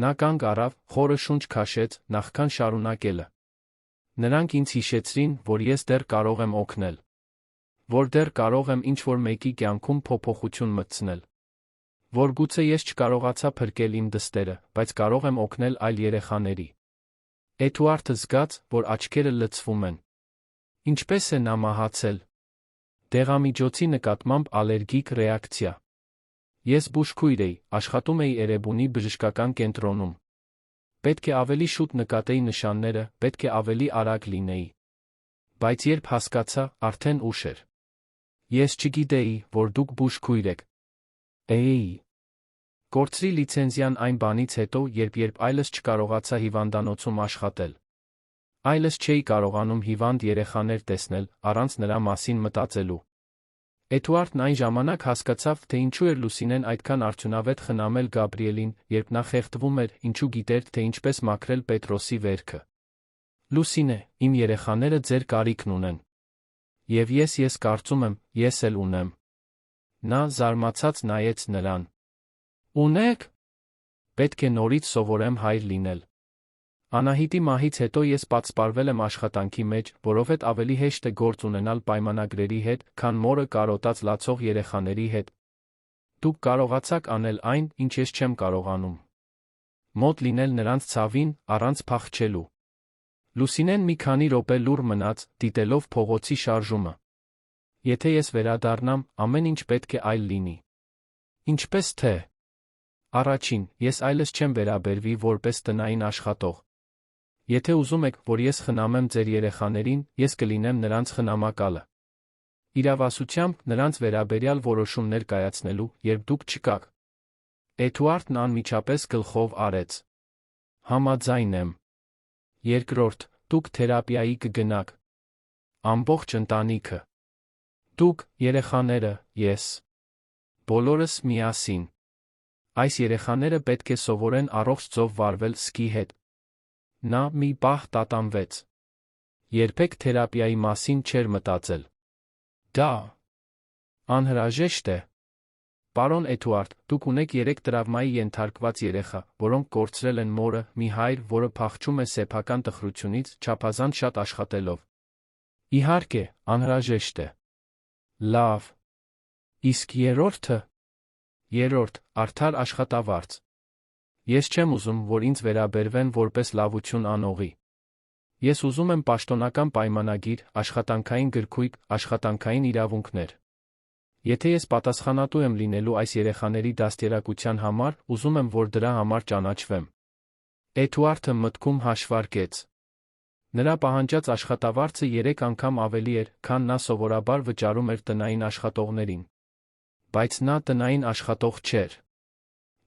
Նա կանգ առավ, խորը շունչ քաշեց, նախքան շարունակելը։ Նրանք ինձ հիշեցրին, որ ես դեռ կարող եմ օգնել։ Որ դեռ կարող եմ ինչ-որ մեկի կյանքում փոփոխություն մտցնել։ Որ գուցե ես չկարողացա փրկել իմ դստերը, բայց կարող եմ օգնել այլ երեխաների։ Էդուարդը զգաց, որ աչքերը լցվում են։ Ինչպես է նա մահացել։ Դեղամիջոցի նկատմամբ ալերգիկ ռեակցիա։ Ես բուժքույր էի, աշխատում էի Էրեբունի բժշկական կենտրոնում։ Պետք է ավելի շուտ նկատեի նշանները, պետք է ավելի արագ լինեի։ Բայց երբ հասկացա, արդեն ուշ էր։ Ես չգիտեի, որ դուք բուժքույր եք։ Էի։ Կորցրի լիցենզիան այն բանից հետո, երբ այլս չկարողացա հիվանդանոցում աշխատել։ Այլս չէի կարողանում հիվանդ երեխաներ տեսնել, առանց նրա մասին մտածելու։ Էդուարդն այն ժամանակ հասկացավ, թե ինչու էր Լուսինեն այդքան արդյունավետ խնամել Գաբրիելին, երբ նա խեղդվում էր, ինչու գիտեր, թե ինչպես մաքրել Պետրոսի վերքը։ Լուսինե, իմ երեխաները ձեր կարիքն ունեն։ Եվ ես կարծում եմ, ես էլ ունեմ։ Նա զարմացած նայեց նրան։ Ունեք։ Պետք է նորից սովորեմ հայր լինել։ Անահիտի մահից հետո ես պատսպարվել եմ աշխատանքի մեջ, որովհետև ավելի հեշտ է գործ ունենալ պայմանագրերի հետ, քան մորը կարոտած լացող երեխաների հետ։ Դուք կարողացաք անել այն, ինչ ես չեմ կարողանում։ Մոտ լինել նրանց ցավին, առանց փախչելու։ Լուսինեն մի քանի րոպե լուռ մնաց, դիտելով փողոցի շարժումը։ Եթե ես վերադառնամ, ամեն ինչ պետք է այլ լինի։ Ինչպես թե։ Առաջին, ես այլս չեմ վերաբերվի որպես տնային աշխատող։ Եթե ուզում եք, որ ես խնամեմ ձեր երեխաներին, ես կլինեմ նրանց խնամակալը։ Իրավասությամբ նրանց վերաբերյալ որոշումներ կայացնելու, երբ դուք չկաք։ Էդուարդն անմիջապես գլխով արեց։ Համաձայն եմ։ Երկրորդ, դուք թերապիայի կգնաք։ Ամբողջ ընտանիքը։ Դուք, երեխաները, ես։ Բոլորս միասին։ Այս երեխաները պետք է սովորեն առողջ ձով վարվել սկի հետ։ Նա մի պահ տատանվեց։ Երբեք թերապիայի մասին չէր մտածել։ Դա անհրաժեշտ է։ Պարոն Էդուարդ, դուք ունեք 3 տրավմայի ենթարկված երեխա, որոնք կորցրել են մորը, մի հայր, որը փախչում է սեփական տխրությունից, չափազանց շատ աշխատելով։ Իհարկե, անհրաժեշտ է։ Լավ։ Իսկ երրորդը։ Երրորդ, արդար աշխատավարձ։ Ես չեմ ուզում, որ ինձ վերաբերվեն որպես լավություն անողի։ Ես ուզում եմ պաշտոնական պայմանագիր, աշխատանքային գրքույկ, աշխատանքային իրավունքներ։ Եթե ես պատասխանատու եմ լինելու այս երեխաների դաստիարակության համար, ուզում եմ, որ դրա համար ճանաչվեմ։ Էդուարդը մտքում հաշվարկեց։ Նրա պահանջած աշխատավարձը 3 անգամ ավելի էր, քան նա սովորաբար վճարում էր տնային աշխատողներին։ Բայց նա տնային աշխատող չէր։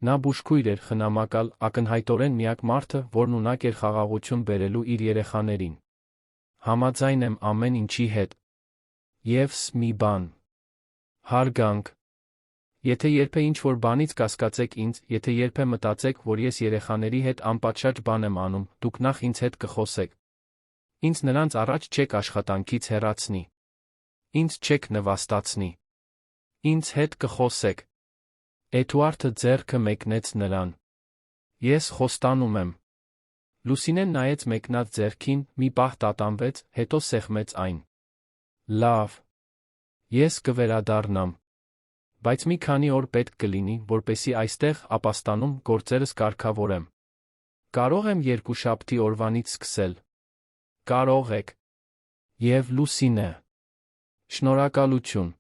Նա բուժքույր էր, խնամակալ, ակնհայտորեն միակ մարդը, որն ունակ էր խաղաղություն բերելու իր երեխաներին։ Համաձայն եմ ամեն ինչի հետ։ Եվս մի բան։ Հարգանք։ Եթե երբե ինչ-որ բանից կասկածեք ինձ, եթե երբե մտածեք, որ ես երեխաների հետ անպատշաճ բան եմ անում, դուք նախ ինձ հետ կխոսեք։ Ինձ նրանց առաջ չեք աշխատանքից հեռացնի։ Ինձ չեք նվաստացնի։ Ինձ հետ կխոսեք։ Էդուարդը ձեռքը մեկնեց նրան։ Ես խոստանում եմ։ Լուսինեն նայեց մեկնած ձեռքին, մի պահ տատանվեց, հետո սեղմեց այն։ Լավ։ Ես կվերադառնամ։ Բայց մի քանի օր պետք կլինի, որպեսզի այստեղ, ապաստանում, գործերս կարգավորեմ։ Կարող եմ երկուշաբթի օրվանից սկսել։ Կարող եք։ Եվ Լուսինե։ Շնորհակալություն։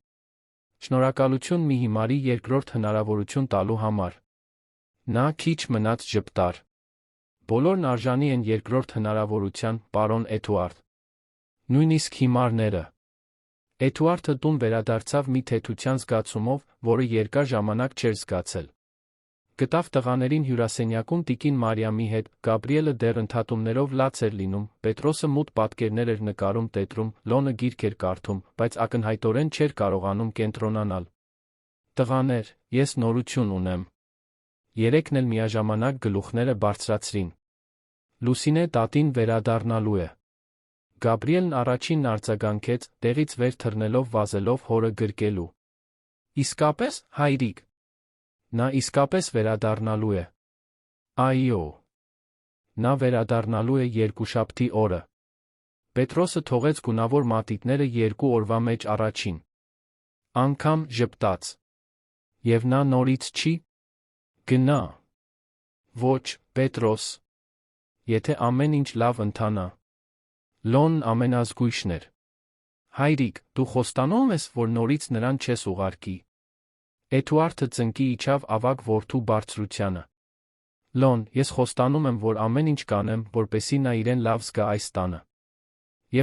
Շնորհակալություն մի հիմարի երկրորդ հնարավորություն տալու համար։ Նա քիչ մնաց ժպտար։ Բոլորն արժանի են երկրորդ հնարավորության, պարոն Էդուարդ։ Նույնիսկ հիմարները։ Էդուարդը տուն վերադարձավ մի թեթության զգացումով, որը երկար ժամանակ չէր զգացել։ Գտավ տղաներին հյուրասենյակում տիկին Մարիամի հետ, Գաբրիելը դեռ ընդհատումներով լաց էր լինում, Պետրոսը մութ պատկերներ էր նկարում տետրում, Լոնը գիրք էր կարդում, բայց ակնհայտորեն չէր կարողանում կենտրոնանալ։ Տղաներ, ես նորություն ունեմ։ Երեքն էլ միաժամանակ գլուխները բարձրացրին։ Լուսինե տատին վերադառնալու է։ Գաբրիելն առաջինն արձագանքեց, տեղից վեր թռնելով վազելով հորը գրկելու։ Իսկապես, հայրիկ։ Նա իսկապես վերադառնալու է։ Այո։ Նա վերադառնալու է երկուշաբթի օրը։ Պետրոսը թողեց գունավոր մատիտները 2 օրվա մեջ առաջին անգամ ժպտաց։ Եվ նա նորից չի գնա։ Ոչ, Պետրոս։ Եթե ամեն ինչ լավ ընթանա։ Լոնն ամենազգույշն էր։ Հայրիկ, դու խոստանում ես, որ նորից նրան չես ուղարկի։ Էդուարդը ծնկի իջավ ավագ որդու բարձրությանը։ Լոն, ես խոստանում եմ, որ ամեն ինչ կանեմ, որպեսզի նա իրեն լավ զգա այս տանը։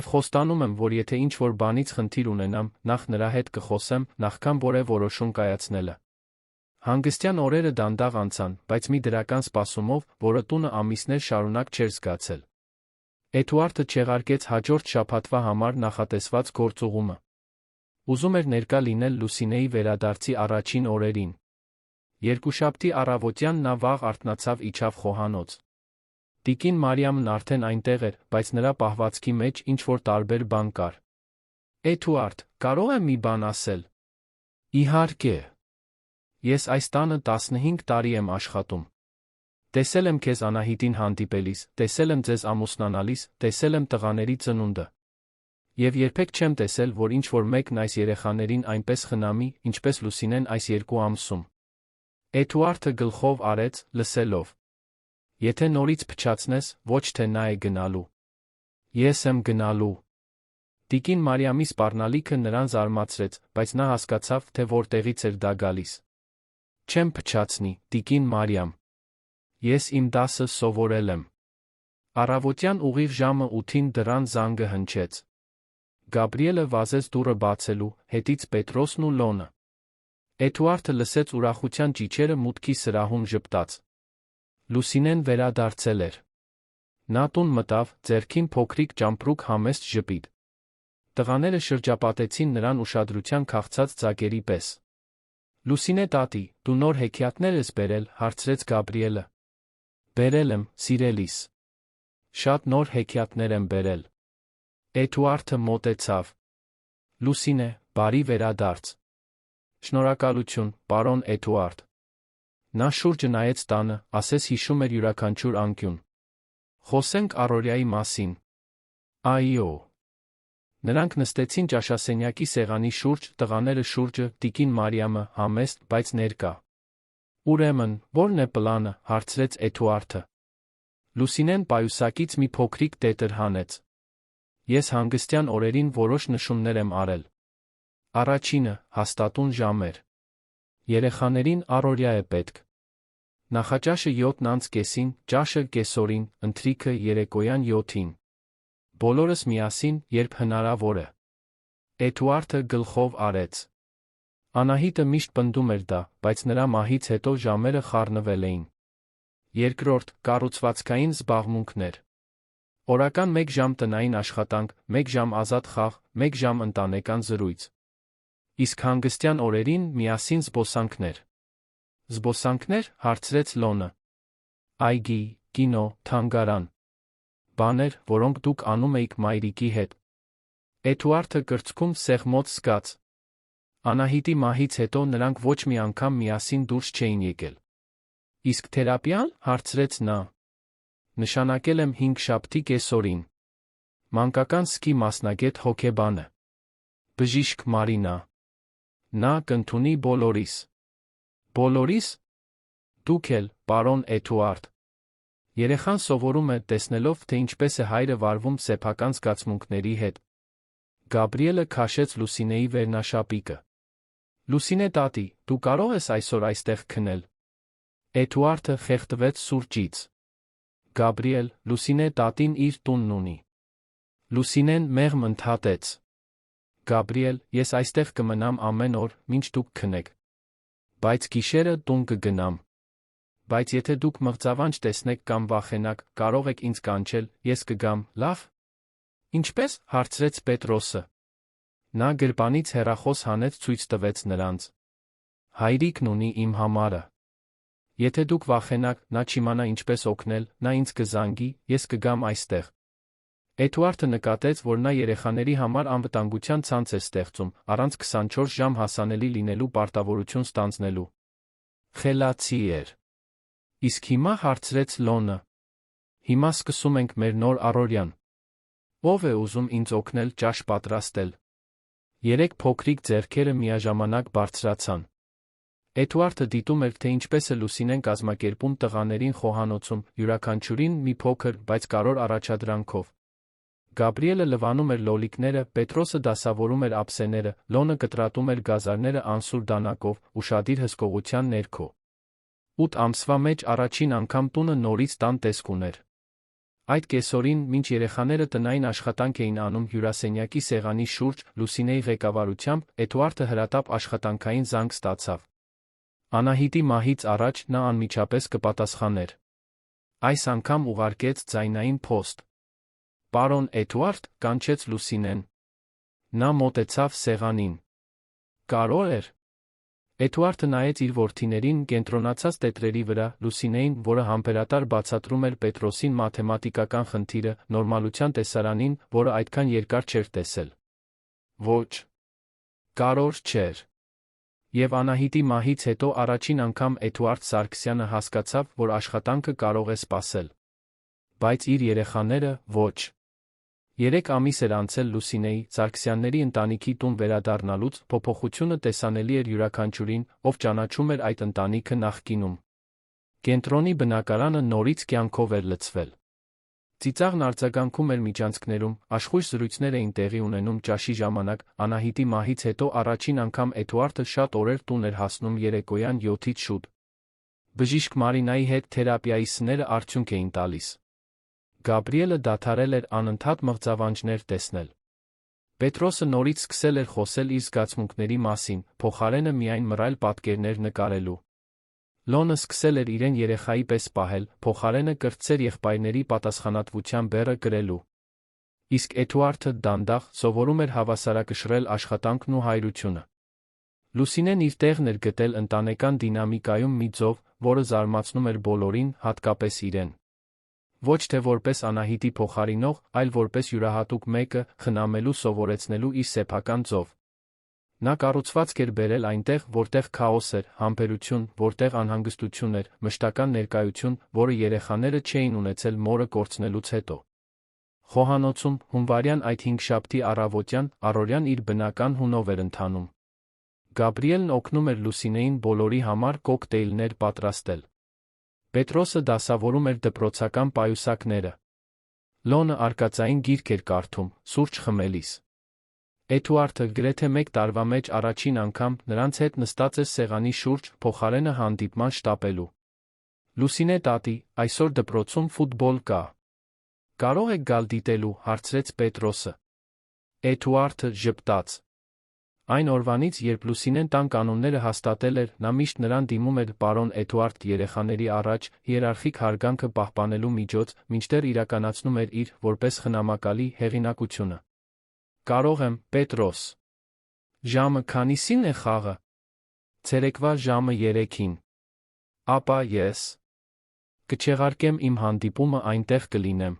Եվ խոստանում եմ, որ եթե ինչ-որ բանից խնդիր ունենամ, նախ նրա հետ կխոսեմ, նախքան որևէ որոշում կայացնելը։ Հանգստյան օրերը դանդաղ անցան, բայց մի դրական սպասումով, որը տունը ամիսներ շարունակ չէր զգացել։ Էդուարդը չեղարկեց հաջորդ շաբաթվա համար նախատեսված գործուղումը։ Ուզում էր ներկա լինել Լուսինեի վերադարձի առաջին օրերին։ Երկուշաբթի առավոտյան նա վաղ արթնացավ իջավ խոհանոց։ Տիկին Մարիամն արդեն այնտեղ էր, բայց նրա պահվածքի մեջ ինչ-որ տարբեր բան կար։ Էդուարդ, կարող եմ մի բան ասել։ Իհարկե։ Ես այս տանը 15 տարի եմ աշխատում։ Տեսել եմ քեզ Անահիտին հանդիպելիս, տեսել եմ ձեզ ամուսնանալիս, տեսել եմ տղաների ծնունդը։ Եվ երբեք չեմ տեսել, որ ինչ-որ մեկն այս երեխաներին այնպես խնամի, ինչպես Լուսինեն այս 2 ամսում։ Էդուարդը գլխով արեց, լսելով։ Եթե նորից փչացնես, ոչ թե նա է գնալու։ Ես եմ գնալու։ Տիկին Մարիամի սպառնալիքը նրան զարմացրեց, բայց նա հասկացավ, թե որտեղից էր դա գալիս։ Չեմ փչացնի, տիկին Մարիամ։ Ես իմ դասը սովորել եմ։ Առավոտյան ուղիղ ժամը 8-ին դռան զանգը հնչեց։ Գաբրիելը վազեց դուռը բացելու, հետից Պետրոսն ու Լոնը։ Էդուարդը լսեց ուրախության ճիչերը մուտքի սրահում ժպտաց։ Լուսինեն վերադարձել էր։ Նա տուն մտավ, ձեռքին փոքրիկ ճամպրուկ համեստ ժպիտ։ Տղաները շրջապատեցին նրան ուշադրության քաղցած ձագերի պես։ Լուսինե տատի, դու նոր հեքիաթներ ես բերել, հարցրեց Գաբրիելը։ Բերել եմ, սիրելիս։ Շատ նոր հեքիաթներ եմ բերել։ Էդուարդը մոտեցավ։ Լուսինե, բարի վերադարձ։ Շնորհակալություն, պարոն Էդուարդ։ Նա շուրջը նայեց տանը, ասես հիշում էր յուրաքանչյուր անկյուն։ Խոսենք առօրյայի մասին։ Այո։ Նրանք նստեցին ճաշասենյակի սեղանի շուրջ, տղաները շուրջը, տիկին Մարիամը համեստ, բայց ներկա։ Ուրեմն, ո՞րն է պլանը, հարցրեց Էդուարդը։ Լուսինեն պայուսակից մի փոքրիկ տետր հանեց։ Ես հանգստյան օրերին որոշ նշումներ եմ արել։ Առաջինը, հաստատուն ժամեր։ Երեխաներին առօրյա է պետք։ Նախաճաշը 7:30, ճաշը կեսօրին, ընթրիքը երեկոյան 7-ին։ Բոլորս միասին, երբ հնարավոր է։ Էդուարդը գլխով արեց։ Անահիտը միշտ պնդում էր դա, բայց նրա մահից հետո ժամերը խառնվել էին։ Երկրորդ, կառուցվածքային զբաղմունքներ։ Օրական 1 ժամ տնային աշխատանք, 1 ժամ ազատ խաղ, 1 ժամ ընտանեկան զրույց։ Իսկ հանգստյան օրերին միասին զբոսանքներ։ Զբոսանքներ, հարցրեց Լոնը։ Այգի, կինո, թանգարան։ Բաներ, որոնք դուք անում էիք մայրիկի հետ։ Էդուարդը կրծքում սեղմոց զգաց։ Անահիտի մահից հետո նրանք ոչ մի անգամ միասին դուրս չէին եկել։ Իսկ թերապիան, հարցրեց նա։ Նշանակել եմ 5 շաբթի կեսօրին։ Մանկական սկի մասնագետ հոգեբանը։ Բժիշկ Մարինա։ Նա կընդունի բոլորիս։ Բոլորիս։ Դուք էլ, պարոն Էդուարդ։ Երեխան սովորում է, տեսնելով, թե ինչպես է հայրը վարվում սեփական զգացմունքների հետ։ Գաբրիելը քաշեց Լուսինեի վերնաշապիկը։ Լուսինե տատի, դու կարող ես այսօր այստեղ քնել։ Էդուարդը խեղդվեց սուրճից։ Գաբրիել, Լուսինե տատին իր տունն ունի։ Լուսինեն մեղմ ընդհատեց։ Գաբրիել, ես այստեղ կմնամ ամեն օր, մինչ դուք քնեք։ Բայց գիշերը տուն կգնամ։ Բայց եթե դուք մղձավանջ տեսնեք կամ վախենաք, կարող եք ինձ կանչել, ես կգամ, լավ։ Ինչպես, հարցրեց Պետրոսը։ Նա գրպանից հեռախոս հանեց ցույց տվեց նրանց։ Հայրիկն ունի իմ համարը։ Եթե դուք վախենաք, նա չիմանա ինչպես օգնել, նա ինձ կզանգի, ես կգամ այստեղ։ Էդուարդը նկատեց, որ նա երեխաների համար անվտանգության ցանց է ստեղծում, առանց 24 ժամ հասանելի լինելու պարտավորություն ստանձնելու։ Խելացի էր։ Իսկ հիմա հարցրեց Լոնը։ Հիմա սկսում ենք մեր նոր առօրյան։ Ո՞վ է ուզում ինձ օգնել ճաշ պատրաստել։ 3 փոքրիկ ձեռքերը միաժամանակ բարձրացան։ Էդուարդը դիտում էր, թե ինչպես է Լուսինեն կազմակերպում տղաներին խոհանոցում, յուրաքանչյուրին մի փոքր, բայց կարևոր առաջադրանքով։ Գաբրիելը լվանում էր լոլիկները, Պետրոսը դասավորում էր ափսեները, Լոնը կտրատում էր գազարները անսուր դանակով, ուշադիր հսկողության ներքո։ 8 ամսվա մեջ առաջին անգամ տունը նորից տան տեսք ուներ։ Այդ կեսօրին, մինչ երեխաները տնային աշխատանք էին անում հյուրասենյակի սեղանի շուրջ, Լուսինեի ղեկավարությամբ, Էդուարդը հրատապ աշխատանքային զանգ ստացավ։ Անահիտի մահից առաջ նա անմիջապես կպատասխաներ։ Այս անգամ ուղարկեց ձայնային փոստ։ Պարոն Էդուարդ, կանչեց Լուսինեն։ Նա մոտեցավ սեղանին։ Կարո՞ղ էր։ Էդուարդը նայեց իր որդիներին, կենտրոնացած տետրերի վրա, Լուսինեին, որը համբերատար բացատրում էր Պետրոսին մաթեմատիկական խնդիրը, նորմալության տեսարանին, որը այդքան երկար չէր տեսել։ Ոչ. Կարևոր չէր։ Եվ Անահիտի մահից հետո առաջին անգամ Էդուարդ Սարգսյանը հասկացավ, որ աշխատանքը կարող է սպասել։ Բայց իր երեխաները՝ ոչ։ 3 ամիս էր անցել Լուսինեի, Սարգսյանների ընտանիքի տուն վերադառնալուց, փոփոխությունը տեսանելի էր յուրաքանչյուրին, ով ճանաչում էր այդ ընտանիքը նախկինում։ Կենտրոնի բնակարանը նորից կյանքով էր լցվել։ Ծիծաղն արձագանքում էր միջանցքներում, աշխույժ զրույցներ էին տեղի ունենում ճաշի ժամանակ, Անահիտի մահից հետո առաջին անգամ Էդուարդը շատ օրեր տուն էր հասնում երեկոյան 7-ից շուտ։ Բժիշկ Մարինայի հետ թերապիայի սները արդյունք էին տալիս։ Գաբրիելը դադարել էր անընդհատ մղձավանջներ տեսնել։ Պետրոսը նորից սկսել էր խոսել իր զգացմունքների մասին, փոխարենը միայն մռայլ պատկերներ նկարելու։ Լոնը սկսել էր իրեն երեխայի պես պահել, փոխարենը կրտսեր եղբայրների պատասխանատվության բեռը կրելու։ Իսկ Էդուարդը դանդաղ սովորում էր հավասարակշռել աշխատանքն ու հայրությունը։ Լուսինեն իր տեղն էր գտել ընտանեկան դինամիկայում մի ձով, որը զարմացնում էր բոլորին, հատկապես իրեն։ Ոչ թե որպես Անահիտի փոխարինող, այլ որպես յուրահատուկ մեկը, խնամելու սովորեցնելու իր սեփական ձով։ Նա կառուցվածք էր բերել այնտեղ, որտեղ քաոս էր, համբերություն, որտեղ անհանգստություն էր, մշտական ներկայություն, որը երեխաները չէին ունեցել մորը կորցնելուց հետո։ Խոհանոցում, հունվարյան այդ հինգշաբթի առավոտյան, առօրյան իր բնական հունով էր ընթանում։ Գաբրիելն օգնում էր Լուսինեին բոլորի համար կոկտեյլներ պատրաստել։ Պետրոսը դասավորում էր դպրոցական պայուսակները։ Լոնը արկածային գիրք էր կարդում, սուրճ խմելիս։ Էդուարդը գրեթե 1 տարվա մեջ առաջին անգամ նրանց հետ նստած էր սեղանի շուրջ, փոխարենը հանդիպման շտապելու։ Լուսինե տատի, այսօր դպրոցում ֆուտբոլ կա։ Կարող եք գալ դիտելու, հարցրեց Պետրոսը։ Էդուարդը ժպտաց։ Այն օրվանից, երբ Լուսինեն տան կանոնները հաստատել էր, նա միշտ նրան դիմում էր պարոն Էդուարդ երեխաների առաջ, հիերարխիկ հարգանքը պահպանելու միջոց, մինչդեռ իրականացնում էր իր, որպես խնամակալի, հեղինակությունը։ Կարող եմ, Պետրոս։ Ժամը քանիսին է խաղը։ Ցերեկվա ժամը 3-ին։ Ապա ես կչեղարկեմ իմ հանդիպումը այնտեղ կլինեմ։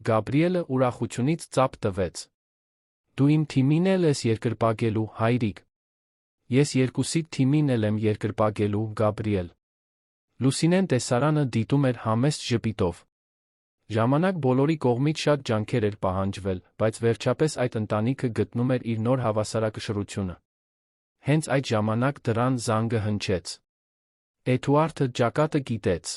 Գաբրիելը ուրախությունից ծափ տվեց։ Դու իմ թիմին էլ ես երկրպագելու, հայրիկ։ Ես երկուսիդ թիմին էլ եմ երկրպագելու, Գաբրիել։ Լուսինեն տեսարանը դիտում էր համեստ ժպիտով։ Ժամանակ բոլորի կողմից շատ ջանքեր էր պահանջվել, բայց վերջապես այդ ընտանիքը գտնում էր իր նոր հավասարակշռությունը։ Հենց այդ ժամանակ դռան զանգը հնչեց։ Էդուարդը ճակատը կիտեց։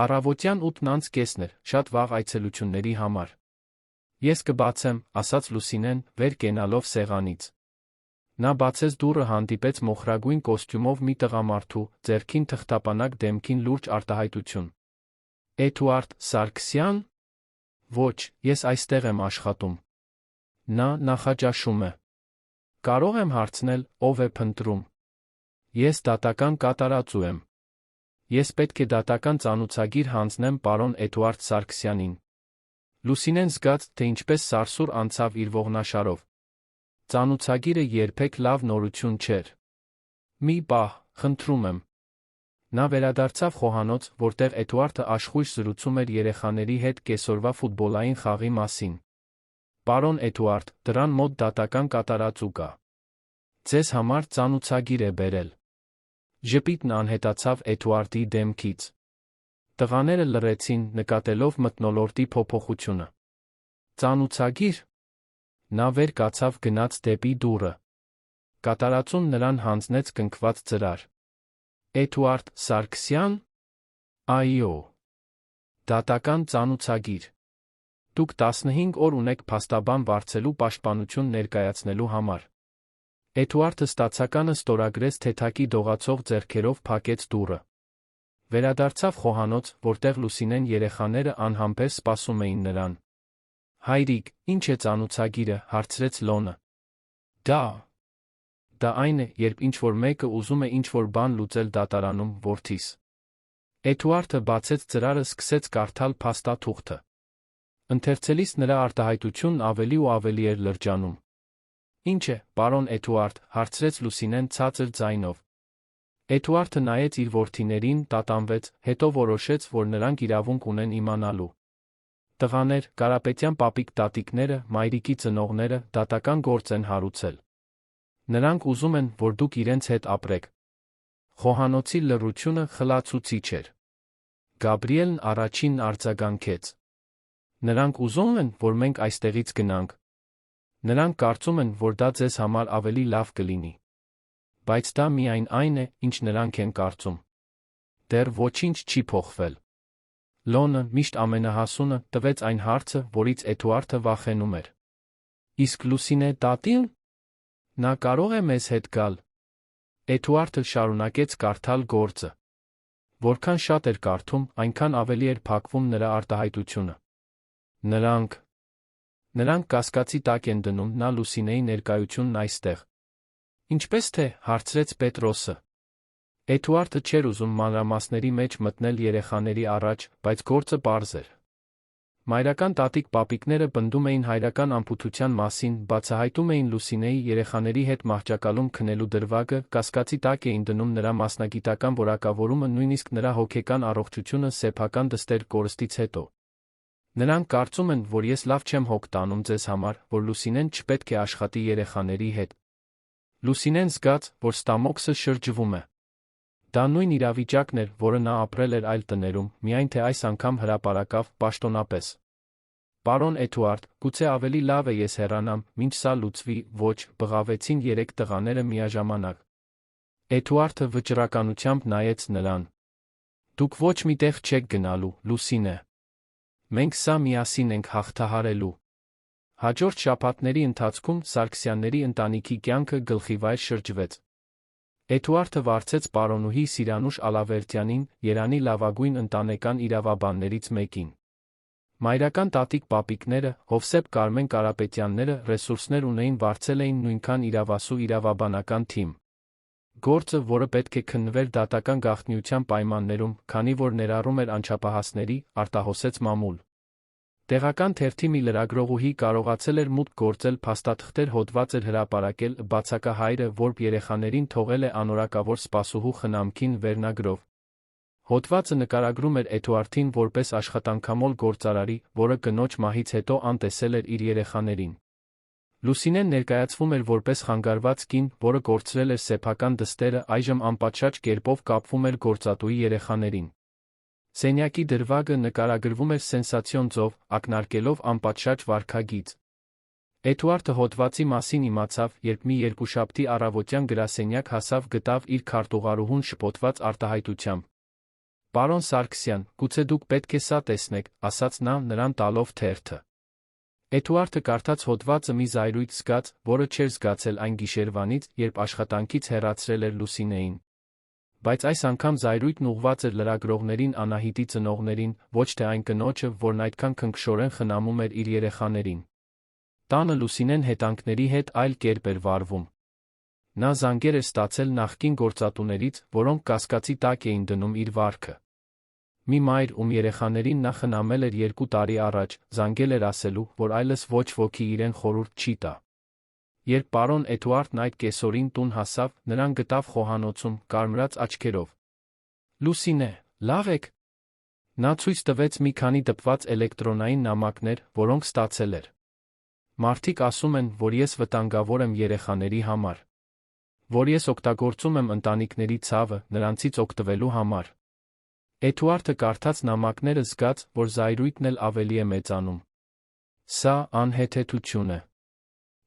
Առավոտյան 8:30 էր, շատ վաղ այցելությունների համար։ Ես կբացեմ, ասաց Լուսինեն, վեր կենալով սեղանից։ Նա բացեց դուռը, հանդիպեց մոխրագույն կոստյումով մի տղամարդու, ձեռքին թղթապանակ, դեմքին լուրջ արտահայտություն։ Էդուարդ Սարգսյան։ Ոչ, ես այստեղ եմ աշխատում։ Նա նախաճաշում է։ Կարող եմ հարցնել, ով է փնտրում։ Ես դատական կատարածու եմ։ Ես պետք է դատական ծանուցագիր հանձնեմ պարոն Էդուարդ Սարգսյանին։ Լուսինեն զգաց, թե ինչպես սարսուռ անցավ իր ողնաշարով։ Ծանուցագիրը երբեք լավ նորություն չէր։ Մի պահ, խնդրում եմ։ Նա վերադարձավ խոհանոց, որտեղ Էդուարդը աշխույժ զրուցում էր երեխաների հետ կեսօրվա ֆուտբոլային խաղի մասին։ Պարոն Էդուարդ, դրան մոտ դատական կատարածու կա։ Ձեզ համար ծանուցագիր է բերել։ Ժպիտն անհետացավ Էդուարդի դեմքից։ Տղաները լռեցին, նկատելով մթնոլորտի փոփոխությունը։ Ծանուցագիր։ Նա վեր կացավ, գնաց դեպի դուռը։ Կատարածուն նրան հանձնեց կնքված ծրար։ Էդուարդ Սարգսյան։ Այո։ Դատական ծանուցագիր։ Դուք 15 օր ունեք փաստաբան վարձելու պաշտպանություն ներկայացնելու համար։ Էդուարդը ստացականը ստորագրեց թեթակի դողացող ձեռքերով, փակեց դուռը։ Վերադարձավ խոհանոց, որտեղ Լուսինեն երեխաները անհամբեր սպասում էին նրան։ Հայրիկ, ինչ է ծանուցագիրը, հարցրեց Լոնը։ Դա այն է, երբ ինչ-որ մեկը ուզում է ինչ-որ բան լուծել դատարանում, որդիս։ Էդուարդը բացեց ծրարը, սկսեց կարդալ փաստաթուղթը։ Ընթերցելիս նրա արտահայտությունն ավելի ու ավելի էր լրջանում։ Ինչ է, պարոն Էդուարդ, հարցրեց Լուսինեն ցածր ձայնով։ Էդուարդը նայեց իր որդիներին, տատանվեց, հետո որոշեց, որ նրանք իրավունք ունեն իմանալու։ Տղաներ, Կարապետյան պապիկ տատիկները, մայրիկի ծնողները, դատական գործ են հարուցել։ Նրանք ուզում են, որ դուք իրենց հետ ապրեք։ Խոհանոցի լռությունը խլացուցիչ էր։ Գաբրիելն առաջինն արձագանքեց։ Նրանք ուզում են, որ մենք այստեղից գնանք։ Նրանք կարծում են, որ դա ձեզ համար ավելի լավ կլինի։ Բայց դա միայն այն է, ինչ նրանք են կարծում։ Դեռ ոչինչ չի փոխվել։ Լոնը, միշտ ամենահասունը, տվեց այն հարցը, որից Էդուարդը վախենում էր։ Իսկ Լուսինե տատին? Նա կարող է մեզ հետ գալ։ Էդուարդը շարունակեց կարդալ գործը։ Որքան շատ էր կարդում, այնքան ավելի էր փակվում նրա արտահայտությունը։ Նրանք կասկածի տակ են դնում նա Լուսինեի ներկայությունն այստեղ։ Ինչպես թե, հարցրեց Պետրոսը։ Էդուարդը չէր ուզում մանրամասների մեջ մտնել երեխաների առաջ, բայց գործը պարզ էր։ Մայրական տատիկ-պապիկները պնդում էին հայրական անպութության մասին, բացահայտում էին Լուսինեի երեխաների հետ մահճակալում քնելու դրվագը, կասկածի տակ էին դնում նրա մասնագիտական որակավորումը, նույնիսկ նրա հոգեկան առողջությունը սեփական դստեր կորստից հետո։ Նրանք կարծում են, որ ես լավ չեմ հոգ տանում ձեզ համար, որ Լուսինեն չպետք է աշխատի երեխաների հետ։ Լուսինեն զգաց, որ ստամոքսը շրջվում է։ Դա նույն իրավիճակն էր, որը նա ապրել էր այլ տներում, միայն թե այս անգամ հրապարակավ, պաշտոնապես։ Պարոն Էդուարդ, գուցե ավելի լավ է ես հեռանամ, մինչ սա լուծվի, ոչ, բղավեցին երեք տղաները միաժամանակ։ Էդուարդը վճռականությամբ նայեց նրան։ Դուք ոչ մի տեղ չեք գնալու, Լուսինե։ Մենք սա միասին ենք հաղթահարելու։ Հաջորդ շաբաթների ընթացքում Սարգսյանների ընտանիքի կյանքը գլխիվայր շրջվեց։ Էդուարդը վարձեց պարոնուհի Սիրանուշ Ալավերդյանին, Երանի լավագույն ընտանեկան իրավաբաններից մեկին։ Մայրական տատիկ-պապիկները, Հովսեփ Կարմեն Կարապետյանները ռեսուրսներ ունեին, վարձել էին նույնքան իրավասու իրավաբանական թիմ։ Գործը, որը պետք է քննվեր դատական գաղտնիության պայմաններում, քանի որ ներառում էր անչափահասների, արտահոսեց մամուլ։ Տեղական թերթի մի լրագրողուհի կարողացել էր մուտք գործել, փաստաթղթեր հոդված էր հրապարակել, բացակահայրը, որբ երեխաներին թողել է անորակավոր սպասուհու խնամքին վերնագրով։ Հոդվածը նկարագրում էր Էդուարդին որպես աշխատանքամոլ գործարարի, որը կնոջ մահից հետո անտեսել էր իր երեխաներին։ Լուսինեն ներկայացվում էր որպես խանգարված կին, որը կորցրել էր սեփական դստերը, այժմ անպատշաճ կերպով կապվում էր գործատուի երեխաներին։ Սենյակի դրվագը նկարագրվում էր սենսացիոն ձով, ակնարկելով անպատշաճ վարքագիծ։ Էդուարդը հոդվածի մասին իմացավ, երբ մի երկուշաբթի առավոտյան գրասենյակ հասավ, գտավ իր քարտուղարուհուն շփոթված արտահայտությամբ։ Պարոն Սարգսյան, գուցե դուք պետք է սա տեսնեք, ասաց նա, նրան տալով թերթը։ Էդուարդը կարդաց հոդվածը մի զայրույթ զգաց, որը չէր զգացել այն գիշերվանից, երբ աշխատանքից հեռացրել էր Լուսինեին։ Բայց այս անգամ զայրույթն ուղղված էր լրագրողներին, Անահիտի ծնողներին, ոչ թե այն կնոջը, որն այդքան քնքշորեն խնամում էր իր երեխաներին։ Տանը Լուսինեն հետանքների հետ այլ կերպ էր վարվում։ Նա զանգեր էր ստացել նախկին գործատուներից, որոնք կասկածի տակ էին դնում իր վարքը։ Մի մայր, ում երեխաներին նա խնամել էր 2 տարի առաջ, զանգել էր ասելու, որ այլևս ոչ ոքի իրեն խորհուրդ չի տա։ Երբ պարոն Էդուարդն այդ կեսօրին տուն հասավ, նրան գտավ խոհանոցում, կարմրած աչքերով։ Լուսինե, լավ եք։ Նա ցույց տվեց մի քանի դպված էլեկտրոնային նամակներ, որոնք ստացել էր։ Մարդիկ ասում են, որ ես վտանգավոր եմ երեխաների համար։ Որ ես օգտագործում եմ ընտանիքների ցավը, նրանցից օգտվելու համար։ Էդուարդը կարդաց նամակները, զգաց, որ զայրույթն էլ ավելի է մեծանում։ Սա անհեթեթություն է։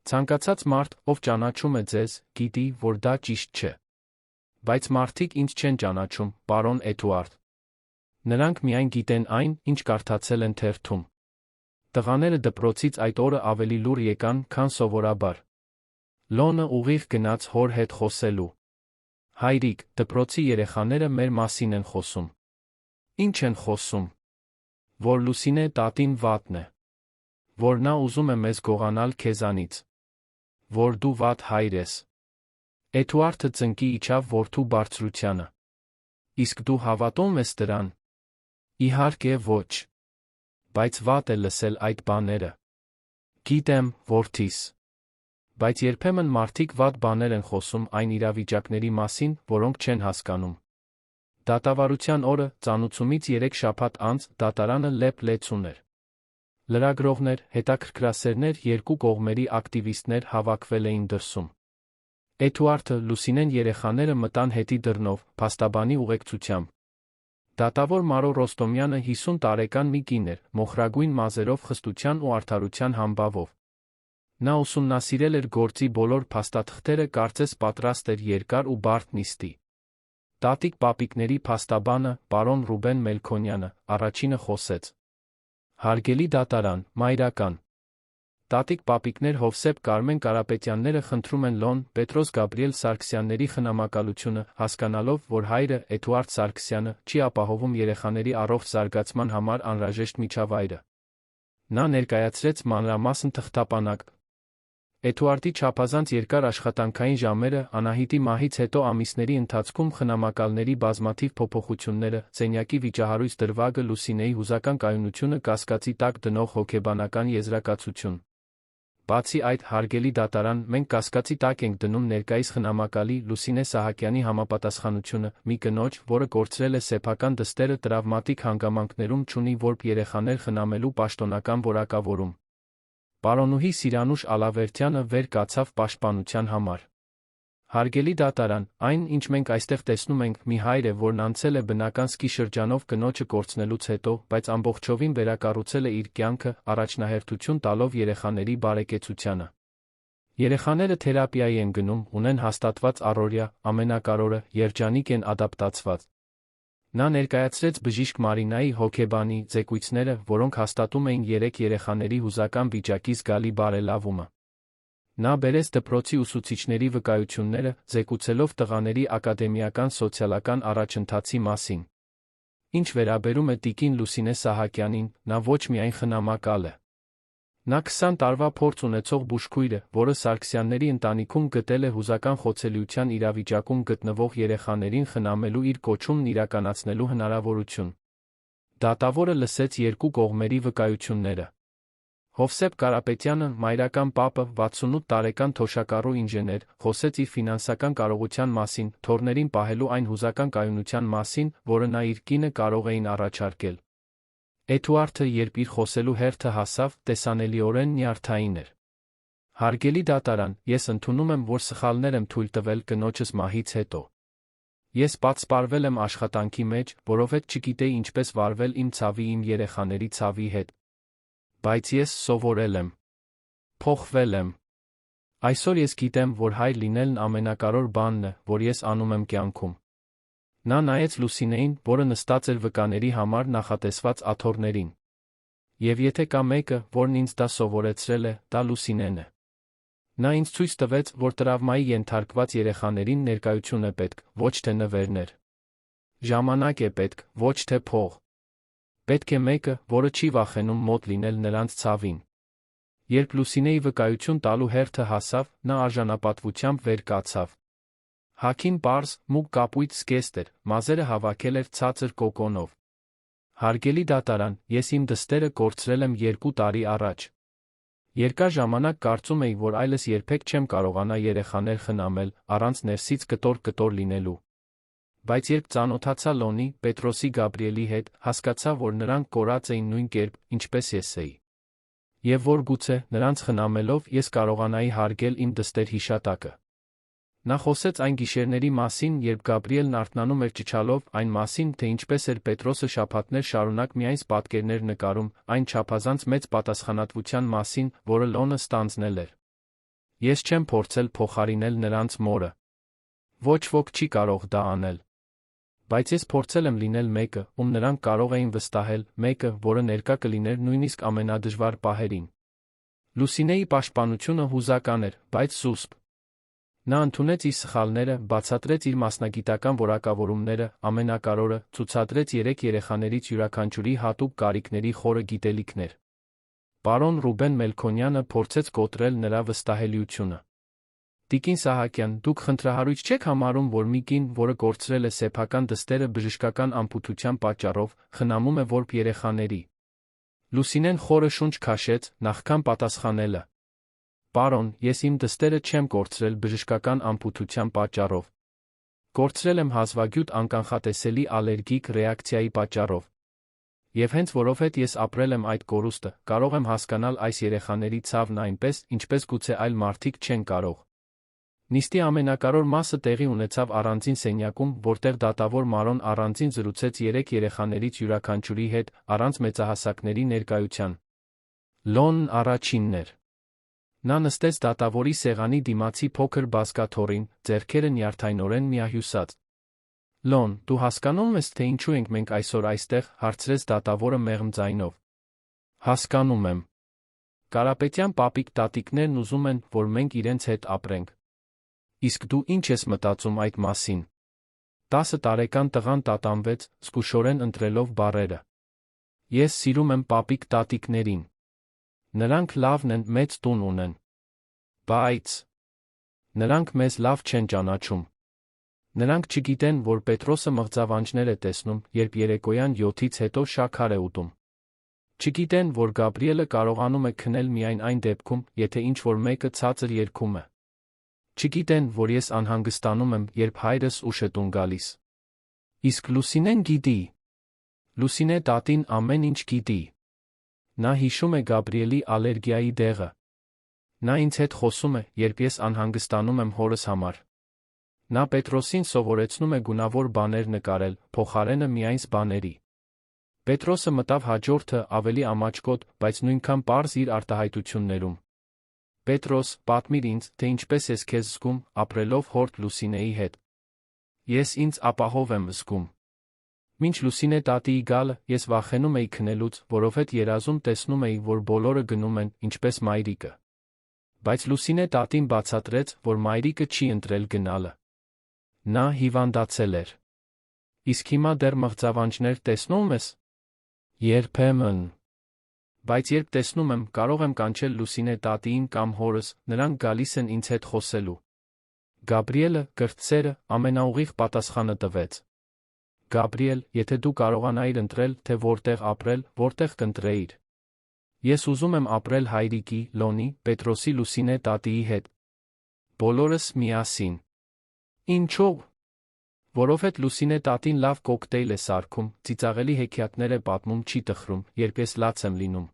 Ցանկացած մարդ, ով ճանաչում է ձեզ, գիտի, որ դա ճիշտ չէ։ Բայց մարդիկ ինձ չեն ճանաչում, պարոն Էդուարդ։ Նրանք միայն գիտեն այն, ինչ կարդացել են թերթում։ Տղաները դպրոցից այդ օրը ավելի լուռ եկան, քան սովորաբար։ Լոնը ուղիղ գնաց հոր հետ խոսելու։ Հայրիկ, դպրոցի երեխաները մեր մասին են խոսում։ Ինչ են խոսում։ Որ Լուսինե տատին վատն է։ Որ նա ուզում է մեզ գողանալ քեզանից։ Որ դու վատ հայր ես։ Էդուարդը ծնկի իջավ որդու բարձրությանը։ Իսկ դու հավատում ես դրան։ Իհարկե ոչ։ Բայց վատ է լսել այդ բաները։ Գիտեմ, որդիս։ Բայց երբեմն մարդիկ վատ բաներ են խոսում այն իրավիճակների մասին, որոնք չեն հասկանում։ Դատավարության օրը, ծանուցումից 3 շաբաթ անց, դատարանը լեփ-լեցուն ուներ։ Լրագրողներ, հետաքրքրասերներ, երկու կողմերի ակտիվիստներ հավաքվել էին դրսում։ Էդուարդը, Լուսինեն երեխաները մտան հետի դռնով, փաստաբանի ուղեկցությամբ։ Դատավոր Մարո Ռոստոմյանը 50 տարեկան մի կին էր, մոխրագույն մազերով խստության ու արդարության համբավով։ Նա ուսումնասիրել էր գործի բոլոր փաստաթղթերը, կարծես պատրաստ էր երկար ու բարդ նիստի։ Տատիկ-պապիկների փաստաբանը, պարոն Ռուբեն Մելքոնյանը, առաջինը խոսեց. Հարգելի դատարան, մայրական։ Տատիկ-պապիկներ Հովսեփ Կարմեն Կարապետյանները խնդրում են Լոն Պետրոս Գաբրիել Սարգսյանների խնամակալությունը, հասկանալով, որ հայրը, Էդուարդ Սարգսյանը, չի ապահովում երեխաների առողջ զարգացման համար անհրաժեշտ միջավայրը։ Նա ներկայացրեց մանրամասն թղթապանակ։ Էդուարդի չափազանց երկար աշխատանքային ժամերը, Անահիտի մահից հետո ամիսների ընթացքում խնամակալների բազմաթիվ փոփոխությունները, սենյակի վիճահարույց դրվագը, Լուսինեի հուզական կայունությունը, կասկածի տակ դնող հոգեբանական եզրակացություն։ Բացի այդ, հարգելի դատարան, մենք կասկածի տակ ենք դնում ներկայիս խնամակալի Լուսինե Սահակյանի համապատասխանությունը, մի կնոջ, որը կորցրել է սեփական դստերը տրավմատիկ հանգամանքներում, չունի որբ երեխաներ խնամելու պաշտոնական որակավորում։ Պարոնուհի Սիրանուշ Ալավերդյանը վեր կացավ պաշտպանության համար։ Հարգելի դատարան, այն, ինչ մենք այստեղ տեսնում ենք, մի հայր է, որն անցել է բնական սկի շրջանով կնոջը կորցնելուց հետո, բայց ամբողջովին վերակառուցել է իր կյանքը, առաջնահերթություն տալով երեխաների բարեկեցությանը։ Երեխաները թերապիայի են գնում, ունեն հաստատված առօրյա, ամենակարևորը, երջանիկ են ադապտացված։ Նա ներկայացրեց բժիշկ Մարինայի հոգեբանի զեկույցները, որոնք հաստատում էին 3 երեխաների հուզական վիճակի զգալի բարելավումը։ Նա բերեց դպրոցի ուսուցիչների վկայությունները, զեկուցելով տղաների ակադեմիական սոցիալական առաջընթացի մասին։ Ինչ վերաբերում է տիկին Լուսինե Սահակյանին, նա ոչ միայն խնամակալ է։ Նա 20 տարվա փորձ ունեցող բուժքույր է, որը Սարգսյանների ընտանիքում գտել է հուզական խոցելիության իրավիճակում գտնվող երեխաներին խնամելու իր կոչումն իրականացնելու հնարավորություն։ Դատավորը լսեց երկու կողմերի վկայությունները։ Հովսեփ Կարապետյանը, մայրական պապը, 68 տարեկան թոշակառու ինժեներ, խոսեց իր ֆինանսական կարողության մասին, թոռներին պահելու այն հուզական կայունության մասին, որը նա իր կինը կարող էին առաջարկել։ Էդուարդը, երբ իր խոսելու հերթը հասավ, տեսանելիորեն նյարդային էր։ Հարգելի դատարան, ես ընդունում եմ, որ սխալներ եմ թույլ տվել կնոջս մահից հետո։ Ես պատսպարվել եմ աշխատանքի մեջ, որովհետև չգիտեի ինչպես վարվել իմ ցավի, իմ երեխաների ցավի հետ։ Բայց ես սովորել եմ։ Փոխվել եմ։ Այսօր ես գիտեմ, որ հայր լինելն ամենակարևոր բանն է, որ ես անում եմ կյանքում։ Նա նայեց Լուսինեին, որը նստած էր վկաների համար նախատեսված աթոռներին։ Եվ եթե կա մեկը, որն ինձ դա սովորեցրել է, դա Լուսինեն է։ Նա ինձ ցույց տվեց, որ տրավմայի ենթարկված երեխաներին ներկայություն է պետք, ոչ թե նվերներ։ Ժամանակ է պետք, ոչ թե փող։ Պետք է մեկը, որը չի վախենում մոտ լինել նրանց ցավին։ Երբ Լուսինեի վկայություն տալու հերթը հասավ, նա արժանապատվությամբ վեր կացավ։ Հագին պարզ, մուգ կապույտ զգեստ էր, մազերը հավաքել էր ցածր կոկոնով։ Հարգելի դատարան, ես իմ դստերը կորցրել եմ 2 տարի առաջ։ Երկար ժամանակ կարծում էի, որ այլս երբեք չեմ կարողանա երեխաներ խնամել, առանց ներսից կտոր լինելու։ Բայց երբ ծանոթացա Լոնի, Պետրոսի Գաբրիելի հետ, հասկացա, որ նրանք կորած էին նույն կերպ, ինչպես ես էի։ Եվ որ գուցե, նրանց խնամելով, ես կարողանայի հարգել իմ դստեր հիշատակը։ Նա խոսեց այն գիշերների մասին, երբ Գաբրիելն արթնանում էր ճչալով, այն մասին, թե ինչպես էր Պետրոսը շաբաթներ շարունակ միայն պատկերներ նկարում, այն չափազանց մեծ պատասխանատվության մասին, որը Լոնը ստանձնել էր։ Ես չեմ փորձել փոխարինել նրանց մորը։ Ոչ ոք չի կարող դա անել։ Բայց ես փորձել եմ լինել մեկը, ում նրանք կարող էին վստահել, մեկը, որը ներկա կլիներ նույնիսկ ամենադժվար պահերին։ Լուսինեի պաշտպանությունը հուզական էր, բայց զուսպ։ Նա ընդունեց իր սխալները, բացատրեց իր մասնագիտական որակավորումները, ամենակարևորը, ցուցադրեց 3 երեխաներից յուրաքանչյուրի հատուկ կարիքների խորը գիտելիքներ։ Պարոն Ռուբեն Մելքոնյանը փորձեց կոտրել նրա վստահելիությունը։ Տիկին Սահակյան, դուք խնդրահարույց չեք համարում, որ մի կին, որը կորցրել է սեփական դստերը բժշկական ամպութության պատճառով, խնամում է որբ երեխաների։ Լուսինեն խորը շունչ քաշեց, նախքան պատասխանելը։ Պարոն, ես իմ դստերը չեմ կորցրել բժշկական անպութության պատճառով։ Կորցրել եմ հազվագյուտ անկանխատեսելի ալերգիկ ռեակցիայի պատճառով։ Եվ հենց որովհետև ես ապրել եմ այդ կորուստը, կարող եմ հասկանալ այս երեխաների ցավն այնպես, ինչպես գուցե այլ մարդիկ չեն կարող։ Նիստի ամենակարևոր մասը տեղի ունեցավ առանձին սենյակում, որտեղ դատավոր Մարոն առանձին զրուցեց 3 երեխաներից յուրաքանչյուրի հետ, առանց մեծահասակների ներկայության։ Լոնն առաջինն էր։ Նա նստեց դատավորի սեղանի դիմացի փոքր բազկաթոռին, ձեռքերը նյարդայնորեն միահյուսած։ Լոն, դու հասկանում ես, թե ինչու ենք մենք այսօր այստեղ, հարցրեց դատավորը մեղմ ձայնով։ Հասկանում եմ։ Կարապետյան պապիկ տատիկներն ուզում են, որ մենք իրենց հետ ապրենք։ Իսկ դու ինչ ես մտածում այդ մասին։ 10 տարեկան տղան տատանվեց, զգուշորեն ընտրելով բառերը։ Ես սիրում եմ պապիկ տատիկներին։ Նրանք լավն են, մեծ տուն ունեն։ Բայց նրանք մեզ լավ չեն ճանաչում։ Նրանք չգիտեն, որ Պետրոսը մղձավանջներ է տեսնում, երբ երեկոյան 7-ից հետո շաքար է ուտում։ Չգիտեն, որ Գաբրիելը կարողանում է քնել միայն այն դեպքում, եթե ինչ-որ մեկը ցածր երգում է։ Չգիտեն, որ ես անհանգստանում եմ, երբ հայրս ուշ է տուն գալիս։ Իսկ Լուսինեն գիտի։ Լուսինե տատին ամեն ինչ գիտի։ Նա հիշում է Գաբրիելի ալերգիայի դեղը։ Նա ինձ հետ խոսում է, երբ ես անհանգստանում եմ հորս համար։ Նա Պետրոսին սովորեցնում է գունավոր բաներ նկարել, փոխարենը միայն բաների։ Պետրոսը մտավ հաջորդը ավելի ամաչկոտ, բայց նույնքան պարզ իր արտահայտություններում։ Պետրոս, պատմիր ինձ, թե ինչպես ես քեզ զգում, ապրելով հորդ Լուսինեի հետ։ Ես ինձ ապահով եմ զգում։ Մինչ Լուսինե տատիի գալը, ես վախենում էի քնելուց, որովհետև երազում տեսնում էի, որ բոլորը գնում են, ինչպես մայրիկը։ Բայց Լուսինե տատին բացատրեց, որ մայրիկը չի ընտրել գնալը։ Նա հիվանդացել էր։ Իսկ հիմա դեռ մղձավանջներ տեսնում ես։ Երբեմն։ Բայց երբ տեսնում եմ, կարող եմ կանչել Լուսինե տատիին կամ հորս, նրանք գալիս են ինձ հետ խոսելու։ Գաբրիելը, կրտսերը, ամենաուղիղ պատասխանը տվեց։ Գաբրիել, եթե դու կարողանայիր ընտրել, թե որտեղ ապրել, որտեղ կընտրեիր։ Ես ուզում եմ ապրել հայրիկի, Լոնի, Պետրոսի Լուսինե տատիի հետ։ Բոլորս միասին։ Ինչո՞վ։ Որովհետև Լուսինե տատին լավ կոկտեյլ է սարքում, ծիծաղելի հեքիաթներ է պատմում, չի տխրում, երբ ես լաց եմ լինում։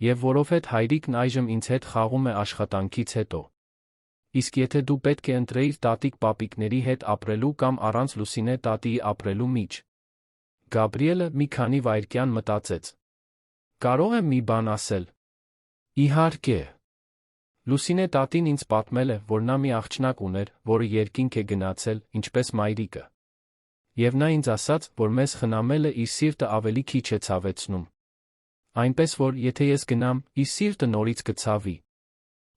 Եվ որովհետև հայրիկն այժմ ինձ հետ խաղում է աշխատանքից հետո։ Իսկ եթե դու պետք է ընտրեիր տատիկ-պապիկների հետ ապրելու կամ առանց Լուսինե տատիի ապրելու միջ։ Գաբրիելը մի քանի վայրկյան մտածեց։ Կարող եմ մի բան ասել։ Իհարկե։ Լուսինե տատին ինձ պատմել է, որ նա մի աղջնակ ուներ, որը երկինք է գնացել, ինչպես մայրիկը։ Եվ նա ինձ ասաց, որ մեզ խնամելը իր սիրտը ավելի քիչ է ցավեցնում։ Այնպես որ, եթե ես գնամ, իր սիրտը նորից կցավի։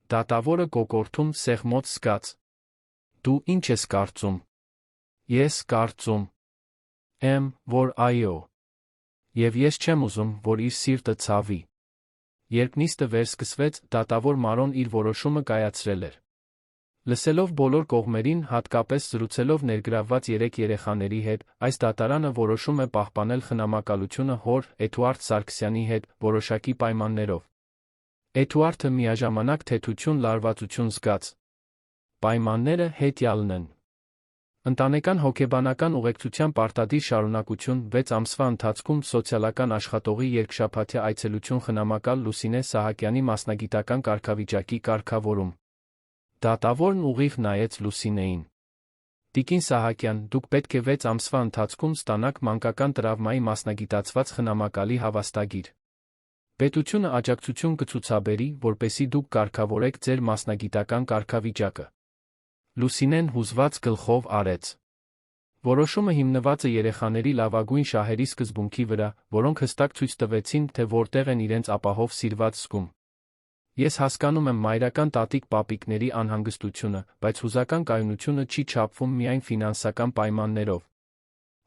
Դատավորը կոկորդում սեղմոց զգաց։ Դու ինչ ես կարծում։ Ես կարծում եմ, որ այո։ Եվ ես չեմ ուզում, որ իր սիրտը ցավի։ Երբ նիստը վերսկսվեց, դատավոր Մարոն իր որոշումը կայացրել էր։ Լսելով բոլոր կողմերին, հատկապես զրուցելով ներգրավված 3 երեխաների հետ, այս դատարանը որոշում է պահպանել խնամակալությունը հոր Էդուարդ Սարգսյանի հետ, որոշակի պայմաններով։ Էդուարդը միաժամանակ թեթություն լարվածություն զգաց։ Պայմանները հետյալն են։ Ընտանեկան հոգեբանական ուղեկցության պարտադիր շարունակություն 6 ամսվա ընթացքում սոցիալական աշխատողի երկշաբաթյա այցելություն խնամակալ Լուսինե Սահակյանի մասնագիտական կարգավիճակի կարգավորում։ Դատավորն ուղիղ նայեց Լուսինեին։ Տիկին Սահակյան, դուք պետք է 6 ամսվա ընթացքում ստանաք մանկական տրավմայի մասնագիտացված խնամակալի հավաստագիր։ Պետությունը աջակցություն կցուցաբերի, որպեսզի դուք կարգավորեք ձեր մասնագիտական կարգավիճակը։ Լուսինեն հուզված գլխով արեց։ Որոշումը հիմնված է երեխաների լավագույն շահերի սկզբունքի վրա, որոնք հստակ ցույց տվեցին, թե որտեղ են իրենց ապահով սիրված զգում։ Ես հասկանում եմ մայրական տատիկ-պապիկների անհանգստությունը, բայց հուզական կայունությունը չի չափվում միայն ֆինանսական պայմաններով։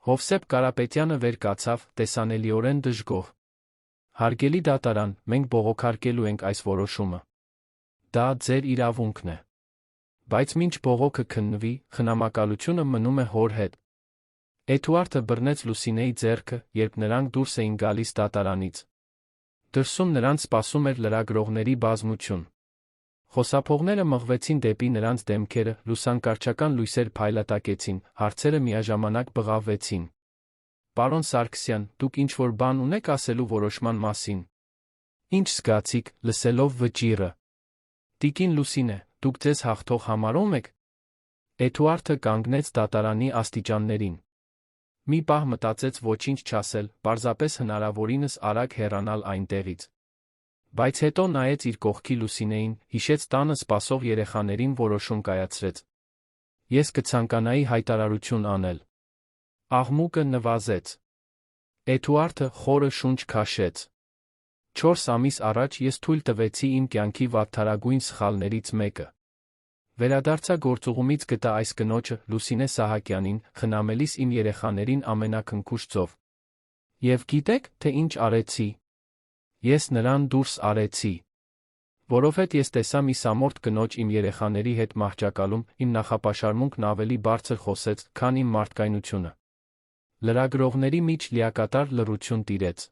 Հովսեփ Կարապետյանը վեր կացավ, տեսանելիորեն դժգոհ։ Հարգելի դատարան, մենք բողոքարկելու ենք այս որոշումը։ Դա ձեր իրավունքն է։ Բայց մինչ բողոքը քննվի, խնամակալությունը մնում է հոր հետ։ Էդուարդը բռնեց Լուսինեի ձեռքը, երբ նրանք դուրս էին գալիս դատարանից։ Դրսում նրանց սպասում էր լրագրողների բազմություն։ Խոսափողները մղվեցին դեպի նրանց դեմքերը, լուսանկարչական լույսեր փայլատակեցին, հարցերը միաժամանակ բղավվեցին։ Պարոն Սարգսյան, դուք ինչ-որ բան ունեք ասելու որոշման մասին։ Ինչ զգացիք, լսելով վճիռը։ Տիկին Լուսինե, դուք ձեզ հաղթող համարում եք։ Էդուարդը կանգնեց դատարանի աստիճաններին։ Մի պահ մտածեց ոչինչ չասել, պարզապես հնարավորինս արագ հեռանալ այնտեղից։ Բայց հետո նայեց իր կողքի Լուսինեին, հիշեց տանը սպասող երեխաներին, որոշում կայացրեց։ Ես կցանկանայի հայտարարություն անել։ Աղմուկը նվազեց։ Էդուարդը խորը շունչ քաշեց։ 4 ամիս առաջ ես թույլ տվեցի իմ կյանքի վատթարագույն սխալներից մեկը։ Վերադարձա գործուղումից գտա այս կնոջը, Լուսինե Սահակյանին, խնամելիս իմ երեխաներին ամենաքնքուշ ծով։ Եվ գիտեք, թե ինչ արեցի։ Ես նրան դուրս արեցի։ Որովհետև ես տեսա մի սամորթ կնոջ իմ երեխաների հետ մահճակալում, իմ նախապաշարմունքն ավելի բարձր խոսեց, քան իմ մարդկայնությունը։ Լրագրողների միջ լիակատար լռություն տիրեց։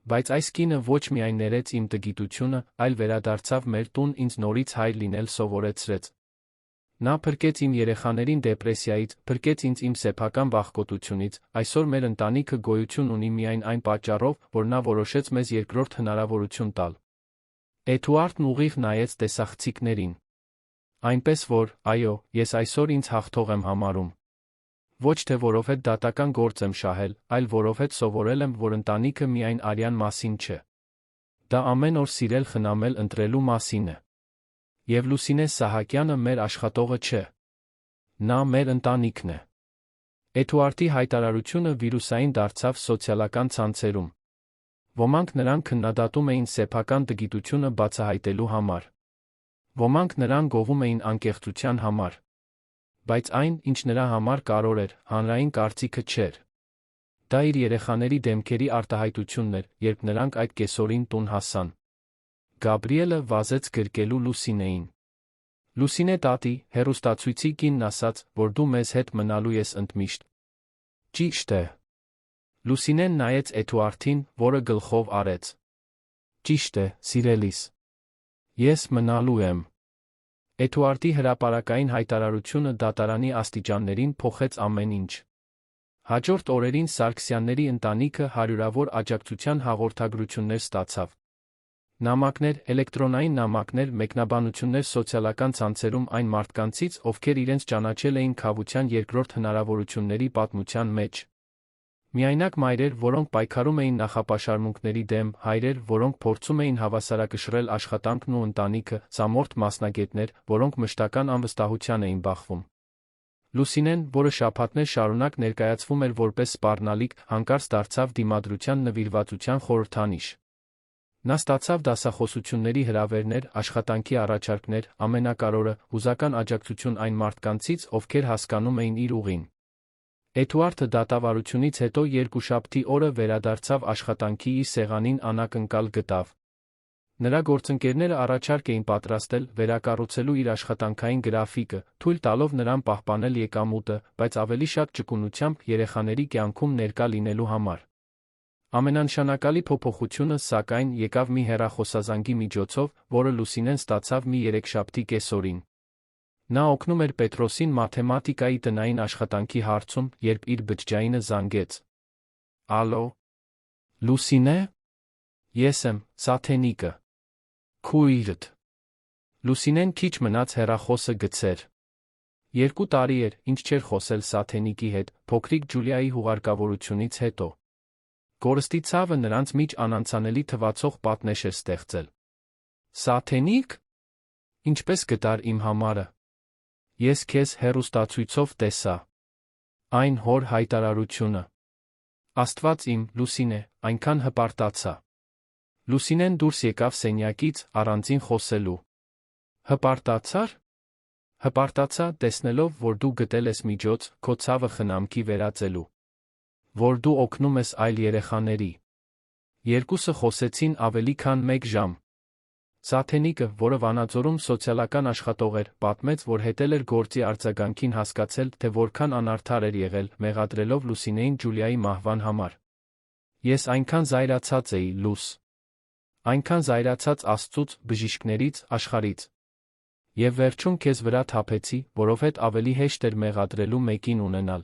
Բայց այս կինը ոչ միայն ներեց իմ տգիտությունը, այլ վերադարձավ մեր տուն ինձ նորից հայր լինել սովորեցրեց։ Նա փրկեց իմ երեխաներին դեպրեսիայից, փրկեց ինձ իմ սեփական վախկոտությունից, այսօր մեր ընտանիքը գոյություն ունի միայն այն պատճառով, որ նա որոշեց մեզ երկրորդ հնարավորություն տալ։ Էդուարդն ուղիղ նայեց տեսախցիկներին։ Այնպես որ, այո, ես այսօր ինձ հաղթող եմ համարում։ Ոչ թե որովհետև դատական գործ եմ շահել, այլ որովհետև սովորել եմ, որ ընտանիքը միայն արյան մասին չէ։ Դա ամեն օր սիրել, խնամել, ընտրելու մասին է։ Եվ Լուսինե Սահակյանը մեր աշխատողը չէ։ Նա մեր ընտանիքն է։ Էդուարդի հայտարարությունը վիրուսային դարձավ սոցիալական ցանցերում։ Ոմանք նրան քննադատում էին սեփական տգիտությունը բացահայտելու համար։ Ոմանք նրան գովում էին անկեղծության համար։ Բայց այն, ինչ նրա համար կարևոր էր, հանրային կարծիքը չէր։ Դա իր երեխաների դեմքերի արտահայտությունն էր, երբ նրանք այդ կեսօրին տուն հասան։ Գաբրիելը վազեց գրկելու Լուսինեին։ Լուսինե տատի, հեռուստացույցի կինն ասաց, որ դու մեզ հետ մնալու ես ընդմիշտ։ Ճիշտ է։ Լուսինեն նայեց Էդուարդին, որը գլխով արեց։ Ճիշտ է, սիրելիս։ Ես մնալու եմ։ Էդուարդի հրապարակային հայտարարությունը դատարանի աստիճաններին փոխեց ամեն ինչ։ Հաջորդ օրերին Սարգսյանների ընտանիքը հարյուրավոր աջակցության հաղորդագրություններ ստացավ։ Նամակներ, էլեկտրոնային նամակներ, մեկնաբանություններ սոցիալական ցանցերում այն մարդկանցից, ովքեր իրենց ճանաչել էին քավության երկրորդ հնարավորությունների պատմության մեջ։ Միայնակ մայրեր, որոնք պայքարում էին նախապաշարմունքների դեմ, հայրեր, որոնք փորձում էին հավասարակշռել աշխատանքն ու ընտանիքը, սամորթ մասնագետներ, որոնք մշտական անվստահության էին բախվում։ Լուսինեն, որը շաբաթներ շարունակ ներկայացվում էր որպես սպառնալիք, հանկարծ դարձավ դիմադրության նվիրվածության խորհրդանիշ։ Նա ստացավ դասախոսությունների հրավերներ, աշխատանքի առաջարկներ, ամենակարևորը՝ հուզական աջակցություն այն մարդկանցից, ովքեր հասկանում էին իր ուղին։ Էդուարդը դատավարությունից հետո երկուշաբթի օրը վերադարձավ աշխատանքի իր սեղանին անակնկալ գտավ։ Նրա գործընկերները առաջարկ էին պատրաստել վերակառուցելու իր աշխատանքային գրաֆիկը, թույլ տալով նրան պահպանել եկամուտը, բայց ավելի շատ ճկունությամբ երեխաների կյանքում ներկա լինելու համար։ Ամենանշանակալի փոփոխությունը, սակայն, եկավ մի հեռախոսազանգի միջոցով, որը Լուսինեն ստացավ մի երեքշաբթի կեսօրին։ Նա օգնում էր Պետրոսին մաթեմատիկայի տնային աշխատանքի հարցում, երբ իր բջջայինը զանգեց։ Ալո։ Լուսինե։ Ես եմ, Սաթենիկը։ Քույրդ։ Լուսինեն քիչ մնաց հեռախոսը գցեր։ 2 տարի էր, ինչ չէր խոսել Սաթենիկի հետ, փոքրիկ Ջուլիայի հուղարկավորությունից հետո։ Կորստի ցավը նրանց միջ անանցանելի թվացող պատնեշ էր ստեղծել։ Սաթենիկ։ Ինչպես գտար իմ համարը։ Ես քեզ հեռուստացույցով տեսա։ Այն հոր հայտարարությունը։ Աստված իմ, Լուսինե, այնքան հպարտացա։ Լուսինեն դուրս եկավ սենյակից, առանձին խոսելու։ Հպարտացա՞ր։ Հպարտացա, տեսնելով, որ դու գտել ես միջոց, քո ցավը խնամքի վերածելու։ Որ դու օգնում ես այլ երեխաների։ Երկուսը խոսեցին ավելի քան 1 ժամ։ Սաթենիկը, որը Վանաձորում սոցիալական աշխատող էր, պատմեց, որ հետել էր գործի արձագանքին հասկացել, թե որքան անարդար էր եղել, մեղադրելով Լուսինեին Ջուլիայի մահվան համար։ Ես այնքան զայրացած էի, Լուս։ Այնքան զայրացած Աստծուց, բժիշկներից, աշխարհից։ Եվ վերջում քեզ վրա թափեցի, որովհետև ավելի հեշտ էր մեղադրելու մեկին ունենալ։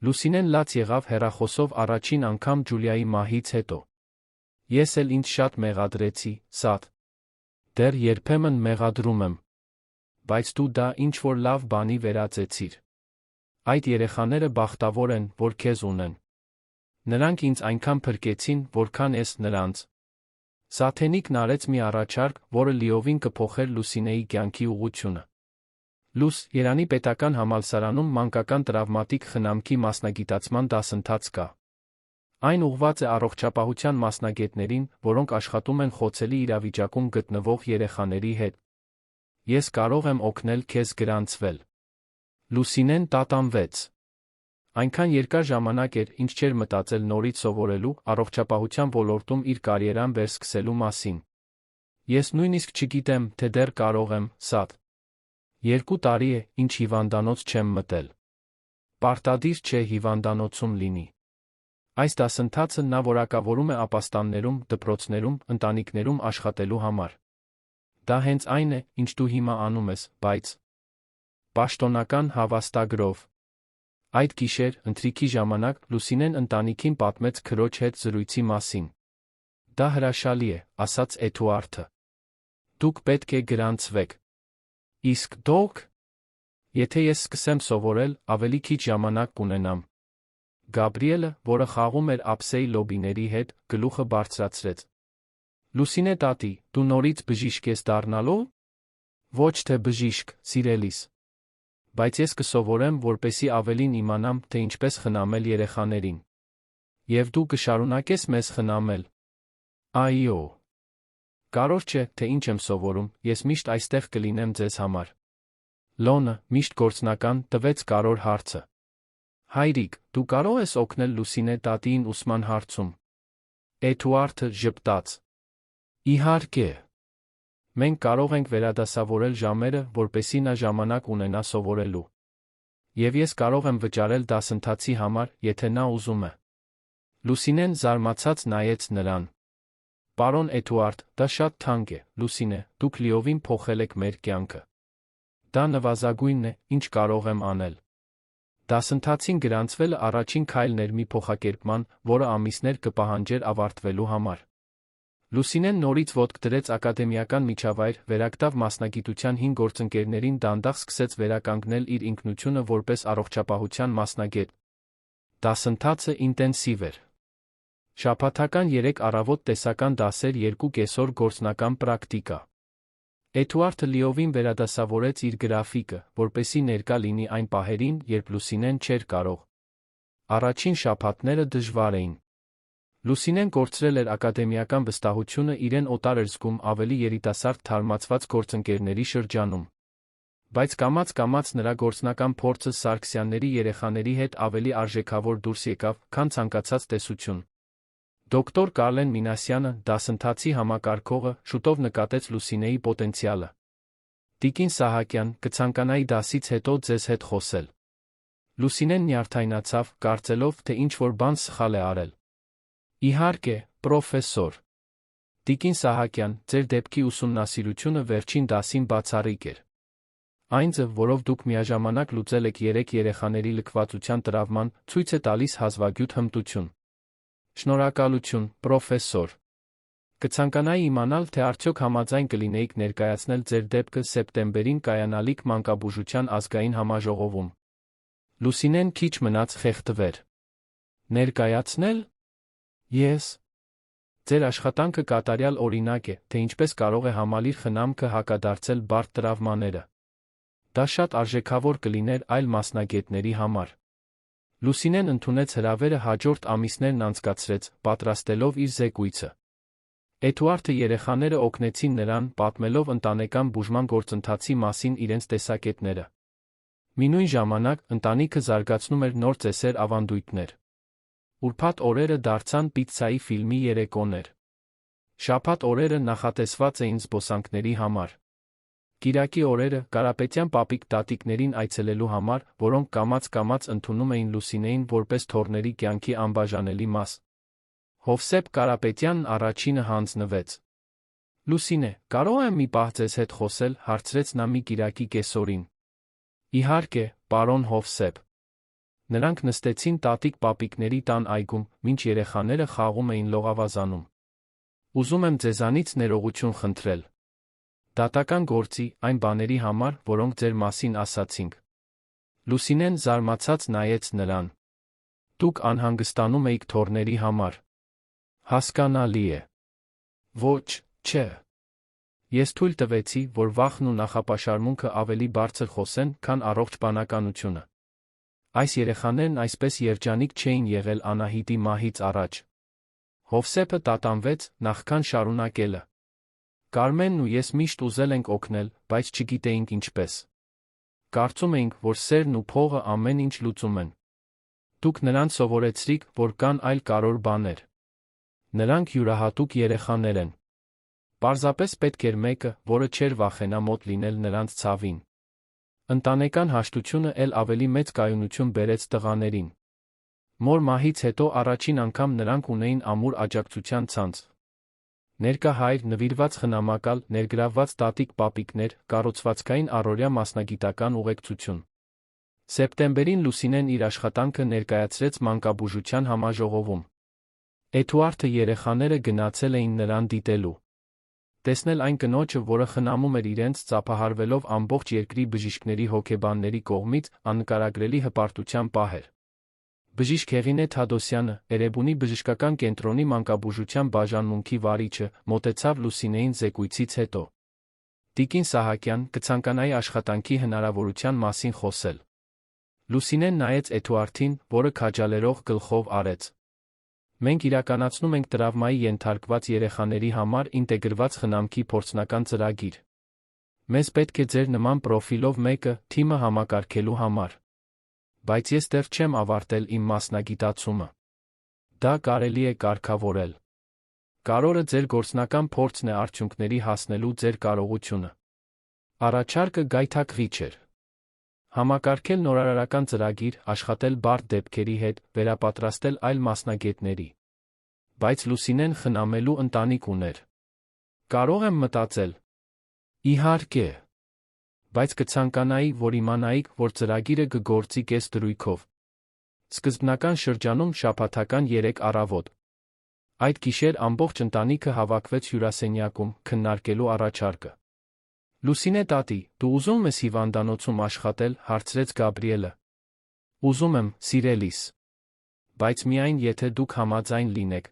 Լուսինեն լաց եղավ հեռախոսով առաջին անգամ Ջուլիայի մահից հետո։ Ես էլ ինձ շատ մեղադրեցի, Սաթ։ Դեռ երբեմն մեղադրում եմ։ Բայց դու դա ինչ-որ լավ բանի վերածեցիր։ Այդ երեխաները բախտավոր են, որ քեզ ունեն։ Նրանք ինձ այնքան փրկեցին, որքան ես նրանց։ Սաթենիկն արեց մի առաջարկ, որը լիովին կփոխեր Լուսինեի կյանքի ուղղությունը։ Լուս, Երանի պետական համալսարանում մանկական տրավմատիկ խնամքի մասնագիտացման դասընթաց կա։ Այն ուղղված է առողջապահության մասնագետներին, որոնք աշխատում են խոցելի իրավիճակում գտնվող երեխաների հետ։ Ես կարող եմ օգնել քեզ գրանցվել։ Լուսինեն տատանվեց։ Այնքան երկար ժամանակ էր, ինչ չէր մտածել նորից սովորելու առողջապահության ոլորտում իր կարիերան վերսկսելու մասին։ Ես նույնիսկ չգիտեմ, թե դեռ կարող եմ, Սաթ։ 2 տարի է, ինչ հիվանդանոց չեմ մտել։ Պարտադիր չէ հիվանդանոցում լինի։ Այս դասընթացը նա որակավորում է ապաստաններում, դպրոցներում, ընտանիքներում աշխատելու համար։ Դա հենց այն է, ինչ դու հիմա անում ես, բայց պաշտոնական հավաստագրով։ Այդ գիշեր, ընթրիքի ժամանակ, Լուսինեն ընտանիքին պատմեց քրոջ հետ զրույցի մասին։ Դա հրաշալի է, ասաց Էդուարդը։ Դուք պետք է գրանցվեք։ Իսկ դուք։ Եթե ես սկսեմ սովորել, ավելի քիչ ժամանակ կունենամ։ Գաբրիելը, որը խաղում էր ափսեի լոբիների հետ, գլուխը բարձրացրեց։ Լուսինե տատի, դու նորից բժիշկ ես դառնալու։ Ոչ թե բժիշկ, սիրելիս։ Բայց ես կսովորեմ, որպեսզի ավելին իմանամ, թե ինչպես խնամել երեխաներին։ Եվ դու կշարունակես մեզ խնամել։ Այո։ Կարևոր չէ, թե ինչ եմ սովորում, ես միշտ այստեղ կլինեմ ձեզ համար։ Լոնը, միշտ գործնական, տվեց կարևոր հարցը։ Հայրիկ, դու կարող ես օգնել Լուսինե տատիին ուսման հարցում։ Էդուարդը ժպտաց։ Իհարկե։ Մենք կարող ենք վերադասավորել ժամերը, որպեսզի նա ժամանակ ունենա սովորելու։ Եվ ես կարող եմ վճարել դասընթացի համար, եթե նա ուզում է։ Լուսինեն զարմացած նայեց նրան։ Պարոն Էդուարդ, դա շատ թանկ է, Լուսինե, դուք լիովին փոխել եք մեր կյանքը։ Դա նվազագույնն է, ինչ կարող եմ անել։ Դասընթացին գրանցվելը առաջին քայլն էր մի փոխակերպման, որը ամիսներ կպահանջեր ավարտվելու համար։ Լուսինեն նորից ոտք դրեց ակադեմիական միջավայր, վերակտավ մասնագիտության 5 գործընկերներին դանդաղ սկսեց վերականգնել իր ինքնությունը որպես առողջապահության մասնագետ։ Դասընթացը ինտենսիվ էր։ Շաբաթական 3 առավոտ տեսական դասեր, 2 կեսօր գործնական պրակտիկա։ Էդուարդը լիովին վերադասավորեց իր գրաֆիկը, որպեսզի ներկա լինի այն պահերին, երբ Լուսինեն չէր կարող։ Առաջին շաբաթները դժվար էին։ Լուսինեն կորցրել էր ակադեմիական վստահությունը, իրեն օտար էր զգում ավելի երիտասարդ թարմացված գործընկերների շրջանում։ Բայց կամաց-կամաց նրա գործնական փորձը Սարգսյանների երեխաների հետ ավելի արժեքավոր դուրս եկավ, քան ցանկացած տեսություն։ Դոկտոր Կարլեն Մինասյանը, դասընթացի համակարգողը, շուտով նկատեց Լուսինեի պոտենցիալը։ Տիկին Սահակյան, կցանկանայի դասից հետո ձեզ հետ խոսել։ Լուսինեն նյարդայնացավ, կարծելով, թե ինչ-որ բան սխալ է արել։ Իհարկե, պրոֆեսոր։ Տիկին Սահակյան, ձեր դեպքի ուսումնասիրությունը վերջին դասին բացառիկ էր։ Այն ձև, որով դուք միաժամանակ լուծել եք 3 երեխաների լքվածության տրավման, ցույց է տալիս հազվագյուտ հմտություն։ Շնորհակալություն, պրոֆեսոր։ Կցանկանայի իմանալ, թե արդյոք համաձայն կլինեիք ներկայացնել ձեր դեպքը սեպտեմբերին կայանալիք մանկաբուժության ազգային համաժողովում։ Լուսինեն քիչ մնաց խեղդվեր։ Ներկայացնել։ Ես։ Ձեր աշխատանքը կատարյալ օրինակ է, թե ինչպես կարող է համալիր խնամքը հակադարձել բարդ տրավմաները։ Դա շատ արժեքավոր կլիներ այլ մասնագետների համար։ Լուսինեն ընդունեց հրավերը, հաջորդ ամիսներն անցկացրեց, պատրաստելով իր զեկույցը։ Էդուարդը երեխաները օգնեցին նրան, պատմելով ընտանեկան բուժման գործընթացի մասին իրենց տեսակետները։ Մինույն ժամանակ, ընտանիքը զարգացնում էր նոր ծեսեր ավանդույթներ։ Ուրբաթ օրերը դարձան պիցցայի ֆիլմի երեկոներ։ Շաբաթ օրերը նախատեսված էին զբոսանքների համար։ Կիրակի օրերը Կարապետյան պապիկ-տատիկներին այցելելու համար, որոնք կամաց-կամաց ընդունում էին Լուսինեին որպես թոռների կյանքի անբաժանելի մաս։ Հովսեփ Կարապետյանն առաջինը հանձնվեց։ Լուսինե, կարող եմ մի պահ ձեզ հետ խոսել, հարցրեց նա մի կիրակի կեսօրին։ Իհարկե, պարոն Հովսեփ։ Նրանք նստեցին տատիկ պապիկների տան այգում, մինչ երեխաները խաղում էին լողավազանում։ Ուզում եմ ձեզանից ներողություն խնդրել։ Դատական գործի, այն բաների համար, որոնք ձեր մասին ասացինք։ Լուսինեն զարմացած նայեց նրան։ Դուք անհանգստանում էիք թոռների համար։ Հասկանալի է։ Ոչ, չէ։ Ես թույլ տվեցի, որ վախն ու նախապաշարմունքը ավելի բարձր խոսեն, քան առողջ բանականությունը։ Այս երեխաներն այսպես երջանիկ չէին եղել Անահիտի մահից առաջ։ Հովսեփը տատանվեց, նախքան շարունակելը։ Կարմենն ու ես միշտ ուզել ենք օգնել, բայց չգիտեինք ինչպես։ Կարծում էինք, որ սերն ու փողը ամեն ինչ լուծում են։ Դուք նրանց սովորեցրիք, որ կան այլ կարևոր բաներ։ Նրանք յուրահատուկ երեխաներ են։ Պարզապես պետք էր մեկը, որը չէր վախենա մոտ լինել նրանց ցավին։ Ընտանեկան հաշտությունը էլ ավելի մեծ կայունություն բերեց տղաներին։ Մոր մահից հետո առաջին անգամ նրանք ունեին ամուր աջակցության ցանց։ Ներկա հայր, նվիրված խնամակալ, ներգրավված տատիկ պապիկներ, կառուցվածքային առօրյա մասնագիտական ուղեկցություն։ Սեպտեմբերին Լուսինեն իր աշխատանքը ներկայացրեց մանկաբուժության համաժողովում։ Էդուարդը երեխաները գնացել էին նրան դիտելու։ Տեսնել այն կնոջը, որը խնամում էր իրենց, ծափահարվելով ամբողջ երկրի բժիշկների հոգեբանների կողմից, աննկարագրելի հպարտության պահ էր։ Բժիշկ Հեղինե Թադոսյանը, Էրեբունի բժշկական կենտրոնի մանկաբուժության բաժանմունքի վարիչը, մոտեցավ Լուսինեին զեկույցից հետո։ Տիկին Սահակյան, կցանկանայի աշխատանքի հնարավորության մասին խոսել։ Լուսինեն նայեց Էդուարդին, որը քաջալերող գլխով արեց։ Մենք իրականացնում ենք տրավմայի ենթարկված երեխաների համար ինտեգրված խնամքի փորձնական ծրագիր։ Մեզ պետք է ձեր նման պրոֆիլով մեկը, թիմը համակարգելու համար։ Բայց ես դեռ չեմ ավարտել իմ մասնագիտացումը։ Դա կարելի է կարգավորել։ Կարորը ձեր գործնական փորձն է արդյունքների հասնելու ձեր կարողությունը։ Առաջարկը գայթակղիչ էր։ Համակարգել նորարարական ծրագիր, աշխատել բարդ դեպքերի հետ, վերապատրաստել այլ մասնագետների։ Բայց Լուսինեն խնամելու ընտանիք ուներ։ Կարող եմ մտածել։ Իհարկե։ Բայց կցանկանայի, որ իմանայիք, որ ծրագիրը կգործի կես դրույքով։ Սկզբնական շրջանում շաբաթական 3 առավոտ։ Այդ գիշեր ամբողջ ընտանիքը հավաքվեց հյուրասենյակում, քննարկելու առաջարկը։ Լուսինե տատի, դու ուզում ես հիվանդանոցում աշխատել, հարցրեց Գաբրիելը։ Ուզում եմ, սիրելիս։ Բայց միայն եթե դուք համաձայն լինեք։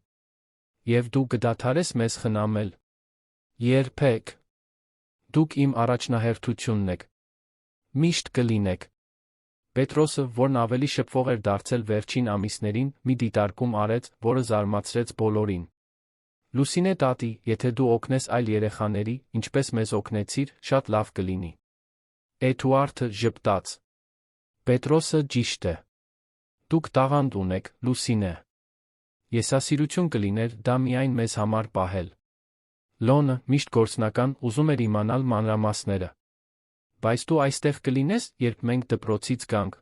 Եվ դու կդադարես մեզ խնամել։ Երբեք։ Դուք իմ առաջնահերթությունն եք։ Միշտ կլինեք։ Պետրոսը, որն ավելի շփվող էր դարձել վերջին ամիսներին, մի դիտարկում արեց, որը զարմացրեց բոլորին։ Լուսինե տատի, եթե դու օգնես այլ երեխաների, ինչպես մեզ օգնեցիր, շատ լավ կլինի։ Էդուարդը ժպտաց։ Պետրոսը ճիշտ է։ Դուք տաղանդ ունեք, Լուսինե։ Եսասիրություն կլիներ դա միայն մեզ համար պահել։ Լոնը, միշտ գործնական, ուզում էր իմանալ մանրամասները։ Բայց դու այստեղ կլինես, երբ մենք դպրոցից գանք։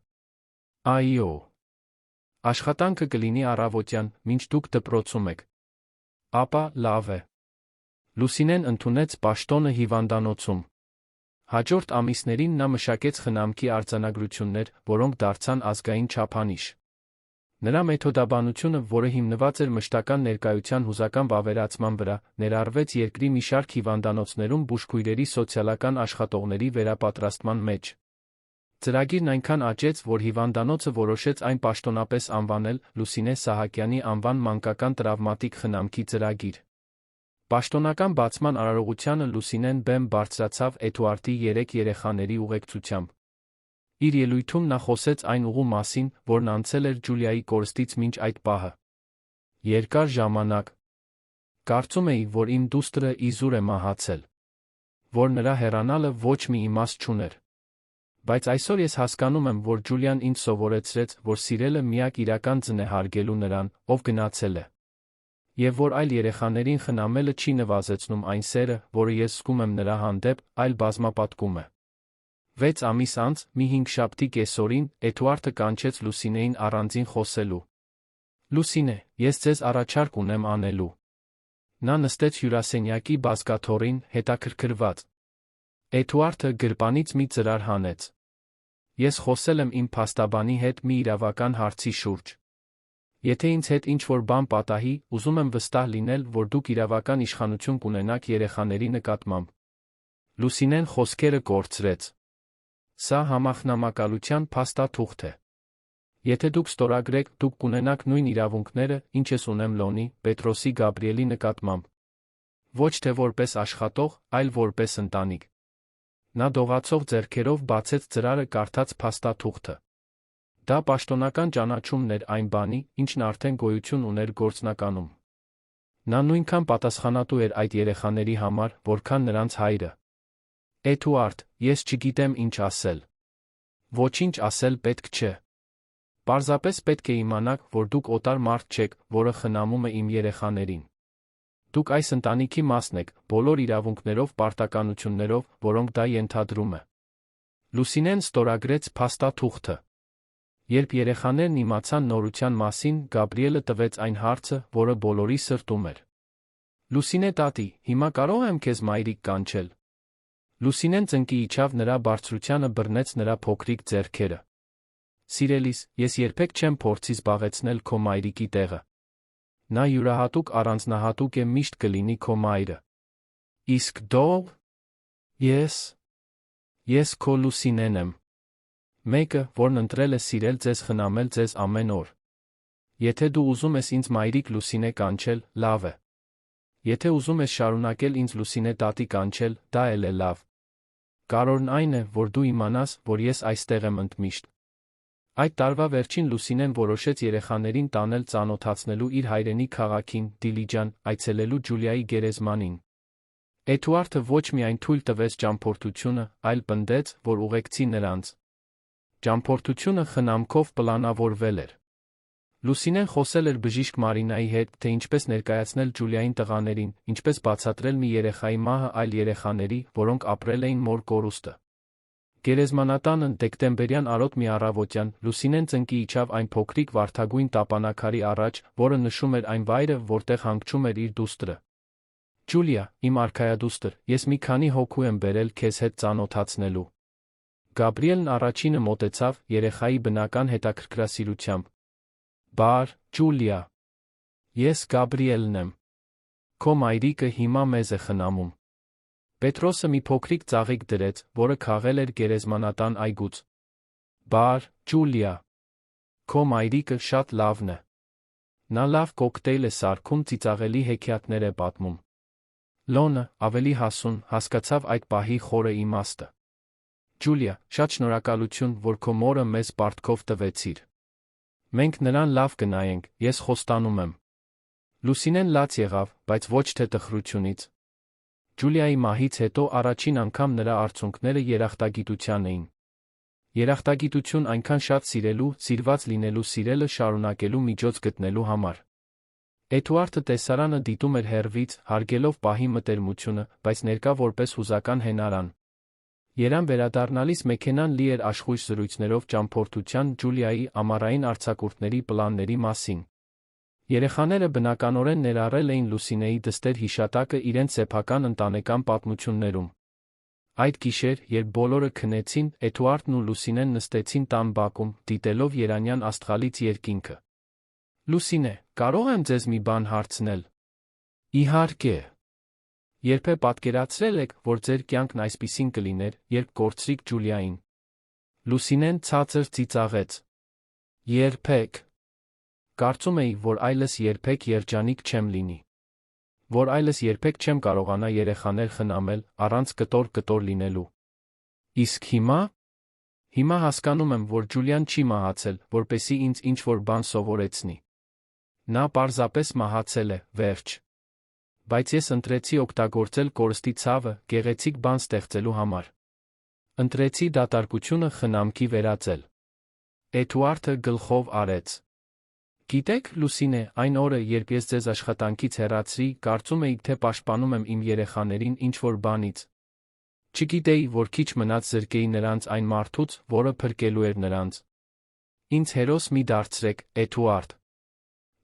Այո։ Աշխատանքը կլինի առավոտյան, մինչ դուք դպրոցում եք։ Ապա, լավ է։ Լուսինեն ընդունեց պաշտոնը հիվանդանոցում։ Հաջորդ ամիսներին նա մշակեց խնամքի արձանագրություններ, որոնք դարձան ազգային չափանիշ։ Նրա մեթոդաբանությունը, որը հիմնված էր մշտական ներկայության հուզական վավերացման վրա, ներառվեց երկրի մի շարք հիվանդանոցներում բուժքույրերի սոցիալական աշխատողների վերապատրաստման մեջ։ Ծրագիրն այնքան աճեց, որ հիվանդանոցը որոշեց այն պաշտոնապես անվանել Լուսինե Սահակյանի անվան մանկական տրավմատիկ խնամքի ծրագիր։ Պաշտոնական բացման արարողությանը Լուսինեն բեմ բարձրացավ Էդուարդի 3 երեխաների ուղեկցությամբ։ Իր ելույթում նա խոսեց այն ուղու մասին, որն անցել էր Ջուլիայի կորստից մինչ այդ պահը։ Երկար ժամանակ։ Կարծում էի, որ իմ դուստրը իզուր է մահացել։ Որ նրա հեռանալը ոչ մի իմաստ չուներ։ Բայց այսօր ես հասկանում եմ, որ Ջուլիան ինձ սովորեցրեց, որ սիրելը միակ իրական ձն է հարգելու նրան, ով գնացել է։ Եվ որ այլ երեխաներին խնամելը չի նվազեցնում այն սերը, որը ես զգում եմ նրա հանդեպ, այլ բազմապատկում է։ 6 ամիս անց, մի հինգշաբթի կեսօրին, Էդուարդը կանչեց Լուսինեին առանձին խոսելու։ Լուսինե, ես ձեզ առաջարկ ունեմ անելու։ Նա նստեց հյուրասենյակի բազկաթոռին, հետաքրքրված։ Էդուարդը գրպանից մի ծրար հանեց։ Ես խոսել եմ իմ փաստաբանի հետ մի իրավական հարցի շուրջ։ Եթե ինձ հետ ինչ-որ բան պատահի, ուզում եմ վստահ լինել, որ դուք իրավական իշխանություն կունենաք երեխաների նկատմամբ։ Լուսինեն խոսքերը կորցրեց։ Սա համախնամակալության փաստաթուղթ է։ Եթե դուք ստորագրեք, դուք կունենաք նույն իրավունքները, ինչ ես ունեմ Լոնի, Պետրոսի Գաբրիելի նկատմամբ։ Ոչ թե որպես աշխատող, այլ որպես ընտանիք։ Նա դողացող ձեռքերով բացեց ծրարը կարդաց փաստաթուղթը։ Դա պաշտոնական ճանաչումն էր այն բանի, ինչն արդեն գոյություն ուներ գործնականում։ Նա նույնքան պատասխանատու էր այդ երեխաների համար, որքան նրանց հայրը։ Էդուարդ, ես չգիտեմ ինչ ասել։ Ոչինչ ասել պետք չէ։ Պարզապես պետք է իմանաք, որ դուք օտար մարդ չեք, որը խնամում է իմ երեխաներին։ Դուք այս ընտանիքի մասն եք, բոլոր իրավունքներով, պարտականություններով, որոնք դա ենթադրում է։ Լուսինեն ստորագրեց փաստաթուղթը։ Երբ երեխաներն իմացան նորության մասին, Գաբրիելը տվեց այն հարցը, որը բոլորի սրտում էր։ Լուսինե տատի, հիմա կարո՞ղ եմ քեզ մայրիկ կանչել։ Լուսինեն ծնկի իջավ նրա բարձրությանը բռնեց նրա փոքրիկ ձեռքերը։ Սիրելիս, ես երբեք չեմ փորձի զբաղեցնել քո մայրիկի տեղը։ Նա յուրահատուկ առանձնահատուկ է միշտ կլինի քո մայրը։ Իսկ դու։ Ես քո Լուսինեն եմ։ Մեկը, որն ընտրել է սիրել ձեզ, խնամել ձեզ ամեն օր։ Եթե դու ուզում ես ինձ մայրիկ Լուսինե կանչել, լավ է։ Եթե ուզում ես շարունակել ինձ Լուսինե տատի կանչել, դա էլ է լավ։ Կարևորն այն է, որ դու իմանաս, որ ես այստեղ եմ ընդմիշտ։ Այդ տարվա վերջին Լուսինեն որոշեց երեխաներին տանել ծանոթացնելու իր հայրենի քաղաքին, Դիլիջան, այցելելու Ջուլիայի գերեզմանին։ Էդուարդը ոչ միայն թույլ տվեց ճամփորդությունը, այլ պնդեց, որ ուղեկցի նրանց։ Ճամփորդությունը խնամքով պլանավորվել էր։ Լուսինեն խոսել էր բժիշկ Մարինայի հետ, թե ինչպես ներկայացնել Ջուլիային տղաներին, ինչպես բացատրել մի երեխայի մահը այլ երեխաների, որոնք ապրել էին մոր կորուստը։ Գերեզմանատանը դեկտեմբերյան արոտ մի առավոտյան Լուսինեն ծնկի իջավ այն փոքրիկ վարդագույն տապանակարի առաջ, որը նշում էր այն վայրը, որտեղ հանգչում էր իր դուստրը։ Ջուլիա, իմ արքայադուստր, ես մի քանի հոգու եմ բերել քեզ հետ ծանոթացնելու։ Գաբրիելն առաջինը մոտեցավ երեխայի բնական հետաքրքրասիրությամբ։ Բար, Ջուլիա։ Ես Գաբրիելն եմ։ Քո մայրիկը հիմա մեզ է խնամում։ Պետրոսը մի փոքրիկ ծաղիկ դրեց, որը քաղել էր գերեզմանատան այգուց։ Բար, Ջուլիա։ Քո մայրիկը շատ լավն է։ Նա լավ կոկտեյլ է սարքում, ծիծաղելի հեքիաթներ է պատմում։ Լոնը, ավելի հասուն, հասկացավ այդ պահի խորը իմաստը։ Ջուլիա, շատ շնորհակալություն, որ քո մորը մեզ պարտքով տվեցիր։ Մենք նրան լավ կնայենք, ես խոստանում եմ։ Լուսինեն լաց եղավ, բայց ոչ թե տխրությունից։ Ջուլիայի մահից հետո առաջին անգամ նրա արցունքները երախտագիտության էին։ Երախտագիտություն այնքան շատ սիրելու, սիրված լինելու սիրելը շարունակելու միջոց գտնելու համար։ Էդուարդը տեսարանը դիտում էր հեռվից, հարգելով պահի մտերմությունը, բայց ներկա որպես հուզական հենարան։ Երան վերադառնալիս մեքենան լի էր աշխույժ զրույցներով ճամփորդության, Ջուլիայի, ամառային արձակուրդների պլանների մասին։ Երեխաները բնականորեն ներառել էին Լուսինեի դստեր հիշատակը իրենց սեփական ընտանեկան պատմություններում։ Այդ գիշեր, երբ բոլորը քնեցին, Էդուարդն ու Լուսինեն նստեցին տան բակում, դիտելով երանյան աստղալից երկինքը։ Լուսինե, կարող եմ ձեզ մի բան հարցնել։ Իհարկե։ Երբեք պատկերացրել եք, որ ձեր կյանքն այսպիսին կլիներ, երբ կորցրիք Ջուլիային։ Լուսինեն ցածր ծիծաղեց։ Երբեք։ Կարծում էի, որ այլս երբեք երջանիկ չեմ լինի։ Որ այլս երբեք չեմ կարողանա երեխաներ խնամել, առանց կտոր լինելու։ Իսկ հիմա։ Հիմա հասկանում եմ, որ Ջուլիան չի մահացել, որպեսզի ինձ ինչ-որ բան սովորեցնի։ Նա պարզապես մահացել է, վերջ։ Բայց ես ընտրեցի օգտագործել կորստի ցավը, գեղեցիկ բան ստեղծելու համար։ Ընտրեցի դատարկությունը խնամքի վերածել։ Էդուարդը գլխով արեց։ Գիտեք, Լուսինե, այն օրը, երբ ես ձեզ աշխատանքից հեռացրի, կարծում էի, թե պաշտպանում եմ իմ երեխաներին ինչ-որ բանից։ Չգիտեի, որ քիչ մնաց զրկեի նրանց այն մարդուց, որը փրկելու էր նրանց։ Ինձ հերոս մի դարձրեք, Էդուարդ։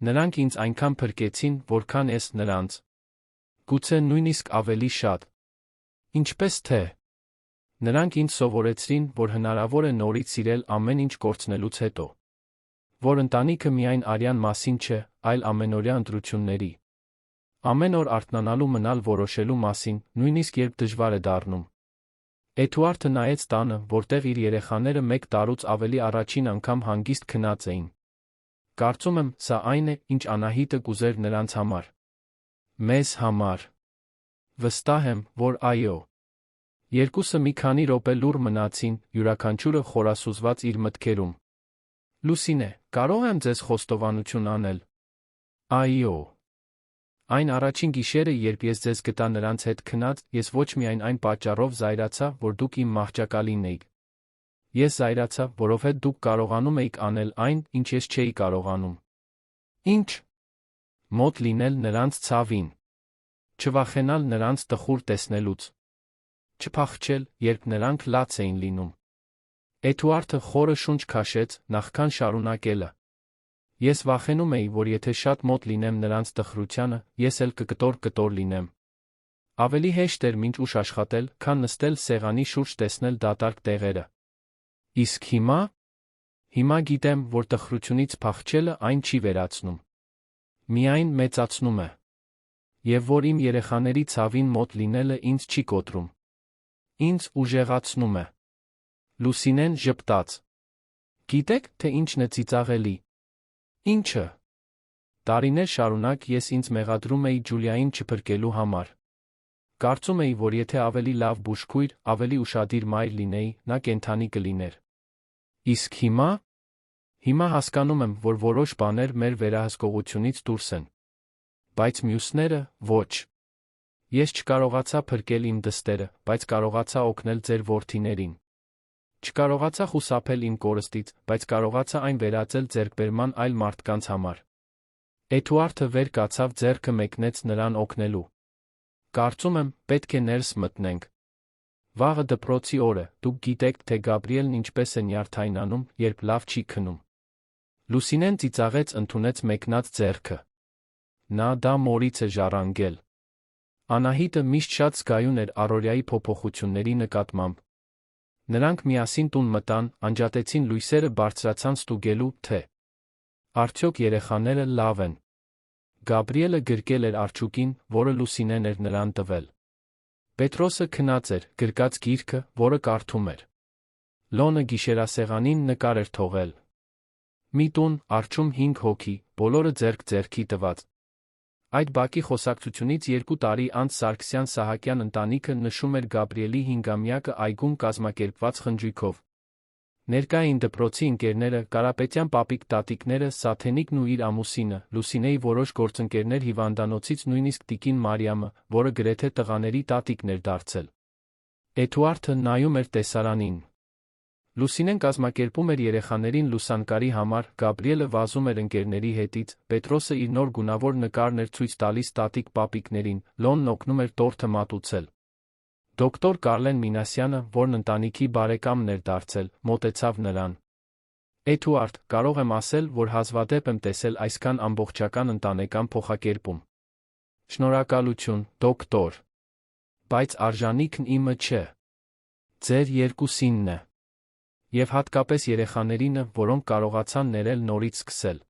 Նրանք ինձ այնքան փրկեցին, որքան ես նրանց։ Գուցե նույնիսկ ավելի շատ։ Ինչպես թե։ Նրանք ինձ սովորեցրին, որ հնարավոր է նորից սիրել ամեն ինչ կորցնելուց հետո։ Որ ընտանիքը միայն արյան մասին չէ, այլ ամենօրյա ընտրությունների։ Ամեն օր արթնանալու մնալ որոշելու մասին, նույնիսկ երբ դժվար է դառնում։ Էդուարդը նայեց տանը, որտեղ իր երեխաները 1 տարուց ավելի առաջին անգամ հանգիստ քնած էին։ Կարծում եմ, սա այն է, ինչ Անահիտը կուզեր նրանց համար։ Մեզ համար։ Վստահ եմ, որ այո։ Երկուսը մի քանի րոպե լուռ մնացին, յուրաքանչյուրը խորասուզված իր մտքերում։ Լուսինե, կարո՞ղ եմ ձեզ խոստովանություն անել։ Այո։ Այն առաջին գիշերը, երբ ես ձեզ գտա նրանց հետ քնած, ես ոչ միայն այն պատճառով զայրացա, որ դուք իմ մահճակալին էիք։ Ես զայրացա, որովհետև դուք կարողանում էիք անել այն, ինչ ես չէի կարողանում։ Ինչ։ Մոտ լինել նրանց ցավին։ Չվախենալ նրանց տխուր տեսնելուց։ Չփախչել, երբ նրանք լաց էին լինում։ Էդուարդը խորը շունչ քաշեց, նախքան շարունակելը։ Ես վախենում էի, որ եթե շատ մոտ լինեմ նրանց տխրությանը, ես էլ կկտոր լինեմ։ Ավելի հեշտ էր մինչ ուշ աշխատել, քան նստել սեղանի շուրջ տեսնել դատարկ տեղերը։ Իսկ հիմա։ Հիմա գիտեմ, որ տխրությունից փախչելը այն չի վերացնում։ Միայն մեծացնում է։ Եվ որ իմ երեխաների ցավին մոտ լինելը ինձ չի կոտրում։ Ինձ ուժեղացնում է։ Լուսինեն ժպտաց։ Գիտեք, թե ինչն է ծիծաղելի։ Ինչը։ Տարիներ շարունակ ես ինձ մեղադրում էի Ջուլիային չփրկելու համար։ Կարծում էի, որ եթե ավելի լավ բուժքույր, ավելի ուշադիր մայր լինեի, նա կենդանի կլիներ։ Իսկ հիմա։ Հիմա հասկանում եմ, որ որոշ բաներ մեր վերահսկողությունից դուրս են։ Բայց մյուսները՝ ոչ։ Ես չկարողացա փրկել իմ դստերը, բայց կարողացա օգնել ձեր որդիներին։ Չկարողացա խուսափել իմ կորստից, բայց կարողացա այն վերածել ձեռքբերման այլ մարդկանց համար։ Էդուարդը վեր կացավ, ձեռքը մեկնեց նրան օգնելու։ Կարծում եմ, պետք է ներս մտնենք։ Վաղը դպրոցի օր է, դուք գիտեք, թե Գաբրիելն ինչպես է նյարդայնանում, երբ լավ չի քնում։ Լուսինեն ծիծաղեց, ընդունեց մեկնած ձեռքը։ Նա դա մորից է ժառանգել։ Անահիտը միշտ շատ զգայուն էր առօրյայի փոփոխությունների նկատմամբ։ Նրանք միասին տուն մտան, անջատեցին լույսերը, բարձրացան ստուգելու, թե արդյոք երեխաները լավ են։ Գաբրիելը գրկել էր արջուկին, որը Լուսինեն էր նրան տվել։ Պետրոսը քնած էր, գրկած գիրքը, որը կարդում էր։ Լոնը գիշերասեղանին նկար էր թողել։ Մի տուն, արջում 5 հոգի, բոլորը ձեռք-ձեռքի տված։ Այդ բակի խոսակցությունից 2 տարի անց Սարգսյան-Սահակյան ընտանիքը նշում էր Գաբրիելի 5-ամյակը այգում կազմակերպված խնջույքով։ Ներկա էին դպրոցի ընկերները, Կարապետյան պապիկ տատիկները, Սաթենիկն ու իր ամուսինը, Լուսինեի որոշ գործընկերներ հիվանդանոցից, նույնիսկ տիկին Մարիամը, որը գրեթե տղաների տատիկն էր դարձել։ Էդուարդը նայում էր տեսարանին։ Լուսինեն կազմակերպում էր երեխաներին լուսանկարի համար, Գաբրիելը վազում էր ընկերների հետից, Պետրոսը իր նոր գունավոր նկարն էր ցույց տալիս տատիկ-պապիկներին, Լոնն օգնում էր տորթը մատուցել։ Դոկտոր Կարլեն Մինասյանը, որն ընտանիքի բարեկամն էր դարձել, մոտեցավ նրան։ Էդուարդ, կարող եմ ասել, որ հազվադեպ եմ տեսել այսքան ամբողջական ընտանեկան փոխակերպում։ Շնորհակալություն, դոկտոր։ Բայց արժանիքն իմը չէ։ Ձեր երկուսինն է։ Եվ հատկապես երեխաներինը, որոնք կարողացան ներել նորից սկսել։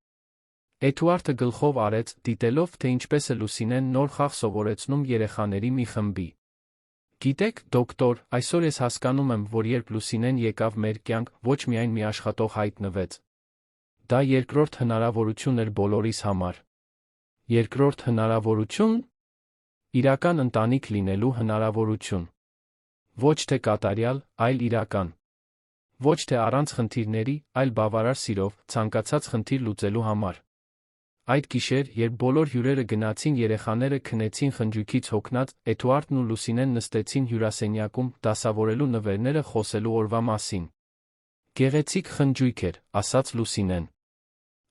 Էդուարդը գլխով արեց, դիտելով, թե ինչպես է Լուսինեն նոր խաղ սովորեցնում երեխաների մի խմբի։ Գիտեք, դոկտոր, այսօր ես հասկանում եմ, որ երբ Լուսինեն եկավ մեր կյանք, ոչ միայն մի աշխատող հայտնվեց։ Դա երկրորդ հնարավորություն էր բոլորիս համար։ Երկրորդ հնարավորություն։ Իրական ընտանիք լինելու հնարավորություն։ Ոչ թե կատարյալ, այլ իրական։ Ոչ թե առանց խնդիրների, այլ բավարար սիրով, ցանկացած խնդիր լուծելու համար։ Այդ գիշեր, երբ բոլոր հյուրերը գնացին, երեխաները քնեցին խնջույքից հոգնած, Էդուարդն ու Լուսինեն նստեցին հյուրասենյակում, դասավորելու նվերները, խոսելու օրվա մասին։ Գեղեցիկ խնջույք էր, ասաց Լուսինեն։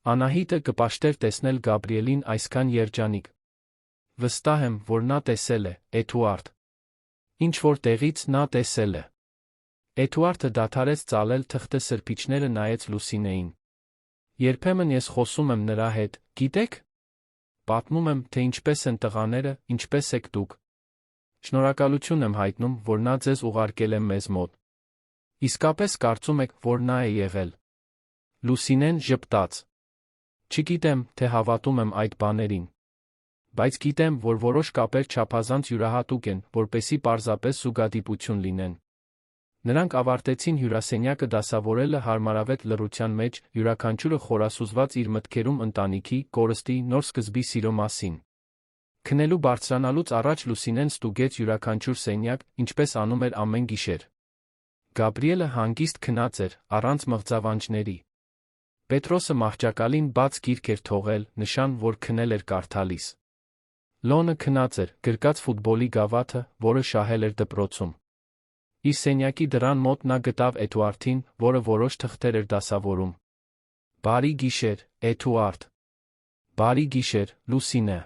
Անահիտը կպաշտեր տեսնել Գաբրիելին այսքան երջանիկ։ Վստահ եմ, որ նա տեսել է, Էդուարդ։ Ինչ-որ տեղից նա տեսել է։ Էդուարդը դադարեց ծալել թղթե սրբիչները, նայեց Լուսինեին։ Երբեմն ես խոսում եմ նրա հետ, գիտեք։ պատմում եմ, թե ինչպես են տղաները, ինչպես եք դուք։ Շնորհակալություն եմ հայտնում, որ նա ձեզ ուղարկել է մեզ մոտ։ Իսկապես կարծում եք, որ նա է եղել։ Լուսինեն ժպտաց։ Չգիտեմ, թե հավատում եմ այդ բաներին։ Բայց գիտեմ, որ որոշ կապեր չափազանց յուրահատուկ են, որպեսզի պարզապես զուգադիպություն լինեն։ Նրանք ավարտեցին հյուրասենյակը դասավորելը հարմարավետ լռության մեջ, յուրաքանչյուրը խորասուզված իր մտքերում ընտանիքի, կորստի, նոր սկզբի սիրո մասին։ Քնելու բարձրանալուց առաջ Լուսինեն ստուգեց յուրաքանչյուր սենյակ, ինչպես անում էր ամեն գիշեր։ Գաբրիելը հանգիստ քնած էր, առանց մղձավանջների։ Պետրոսը մահճակալին բաց գիրք էր թողել, նշան, որ քնել էր կարդալիս։ Լոնը քնած էր, գրկած ֆուտբոլի գավաթը, որը շահել էր դպրոցում։ Իր սենյակի դռան մոտ նա գտավ Էդուարդին, որը որոշ թղթեր էր դասավորում։ Բարի գիշեր, Էդուարդ։ Բարի գիշեր, Լուսինե։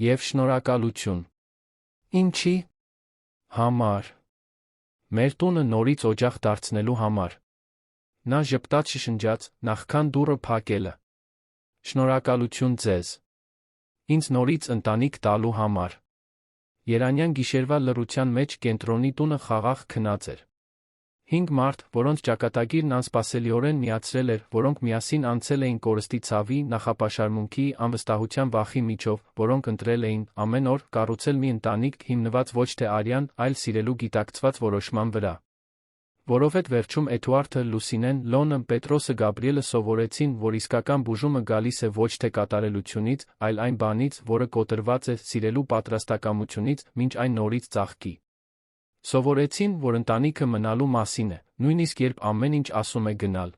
Եվ շնորհակալություն։ Ինչի՞։ Համար։ Մեր տունը նորից օջախ դարձնելու համար։ Նա ժպտաց շշնջաց, նախքան դուռը փակելը։ Շնորհակալություն ձեզ։ Ինձ նորից ընտանիք տալու համար։ Երանյան գիշերվա լռության մեջ կենտրոնի տունը խաղաղ քնած էր։ 5 մարդ, որոնց ճակատագիրն անսպասելիորեն միացրել էր, որոնք միասին անցել էին կորստի ցավի, նախապաշարմունքի, անվստահության վախի միջով, որոնք ընտրել էին ամեն օր կառուցել մի ընտանիք, հիմնված ոչ թե արյան, այլ սիրելու գիտակցված որոշման վրա։ Որովհետև վերջում Էդուարդը, Լուսինեն, Լոնը, Պետրոսը, Գաբրիելը սովորեցին, որ իսկական բուժումը գալիս է ոչ թե կատարելությունից, այլ այն բանից, որը կոտրված է սիրելու պատրաստակամությունից, մինչ այն նորից ծաղկի։ Սովորեցին, որ ընտանիքը մնալու մասին է, նույնիսկ երբ ամեն ինչ ասում է գնալ։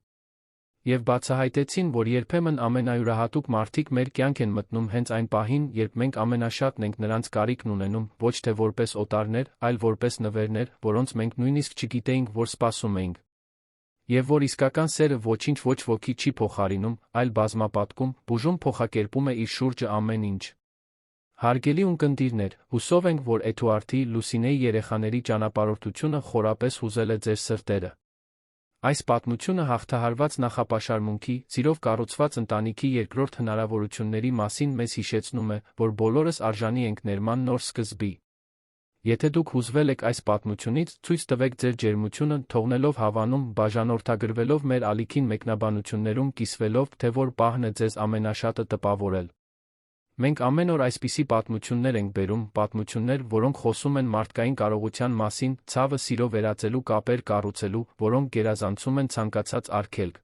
Եվ բացահայտեցին, որ երբեմն ամենայուրահատուկ մարդիկ մեր կյանք են մտնում հենց այն պահին, երբ մենք ամենաշատն ենք նրանց կարիքն ունենում, ոչ թե որպես օտարներ, այլ որպես նվերներ, որոնց մենք նույնիսկ չգիտեինք, որ սպասում էինք։ Եվ որ իսկական սերը ոչինչ ոչ ոքի չի փոխարինում, այլ բազմապատկում, բուժում փոխակերպում է իր շուրջը ամեն ինչ։ Հարգելի ունկնդիրներ, հուսով ենք, որ Էդուարդի, Լուսինեի երեխաների ճանապարհորդությունը խորապես հուզել է ձեր սրտերը։ Այս պատմությունը հաղթահարված նախապաշարմունքի, սիրով կառուցված ընտանիքի երկրորդ հնարավորությունների մասին մեզ հիշեցնում է, որ բոլորս արժանի ենք ներման նոր սկզբի։ Եթե դուք հուզվել եք այս պատմությունից, ցույց տվեք ձեր ջերմությունը, թողնելով հավանում, բաժանորդագրվելով մեր ալիքին մեկնաբանություններում կիսվելով, թե որ պահն է ձեզ ամենաշատը տպավորել։ Մենք ամեն օր այսպիսի պատմություններ ենք բերում, պատմություններ, որոնք խոսում են մարդկային կարողության մասին, ցավը սիրո վերածելու կապեր կառուցելու, որոնք գերազանցում են ցանկացած արգելք։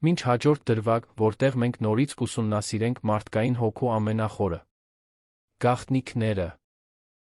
Մինչ հաջորդ դրվագ, որտեղ մենք նորից կուսումնասիրենք մարդկային հոգու ամենախորը գաղտնիքները։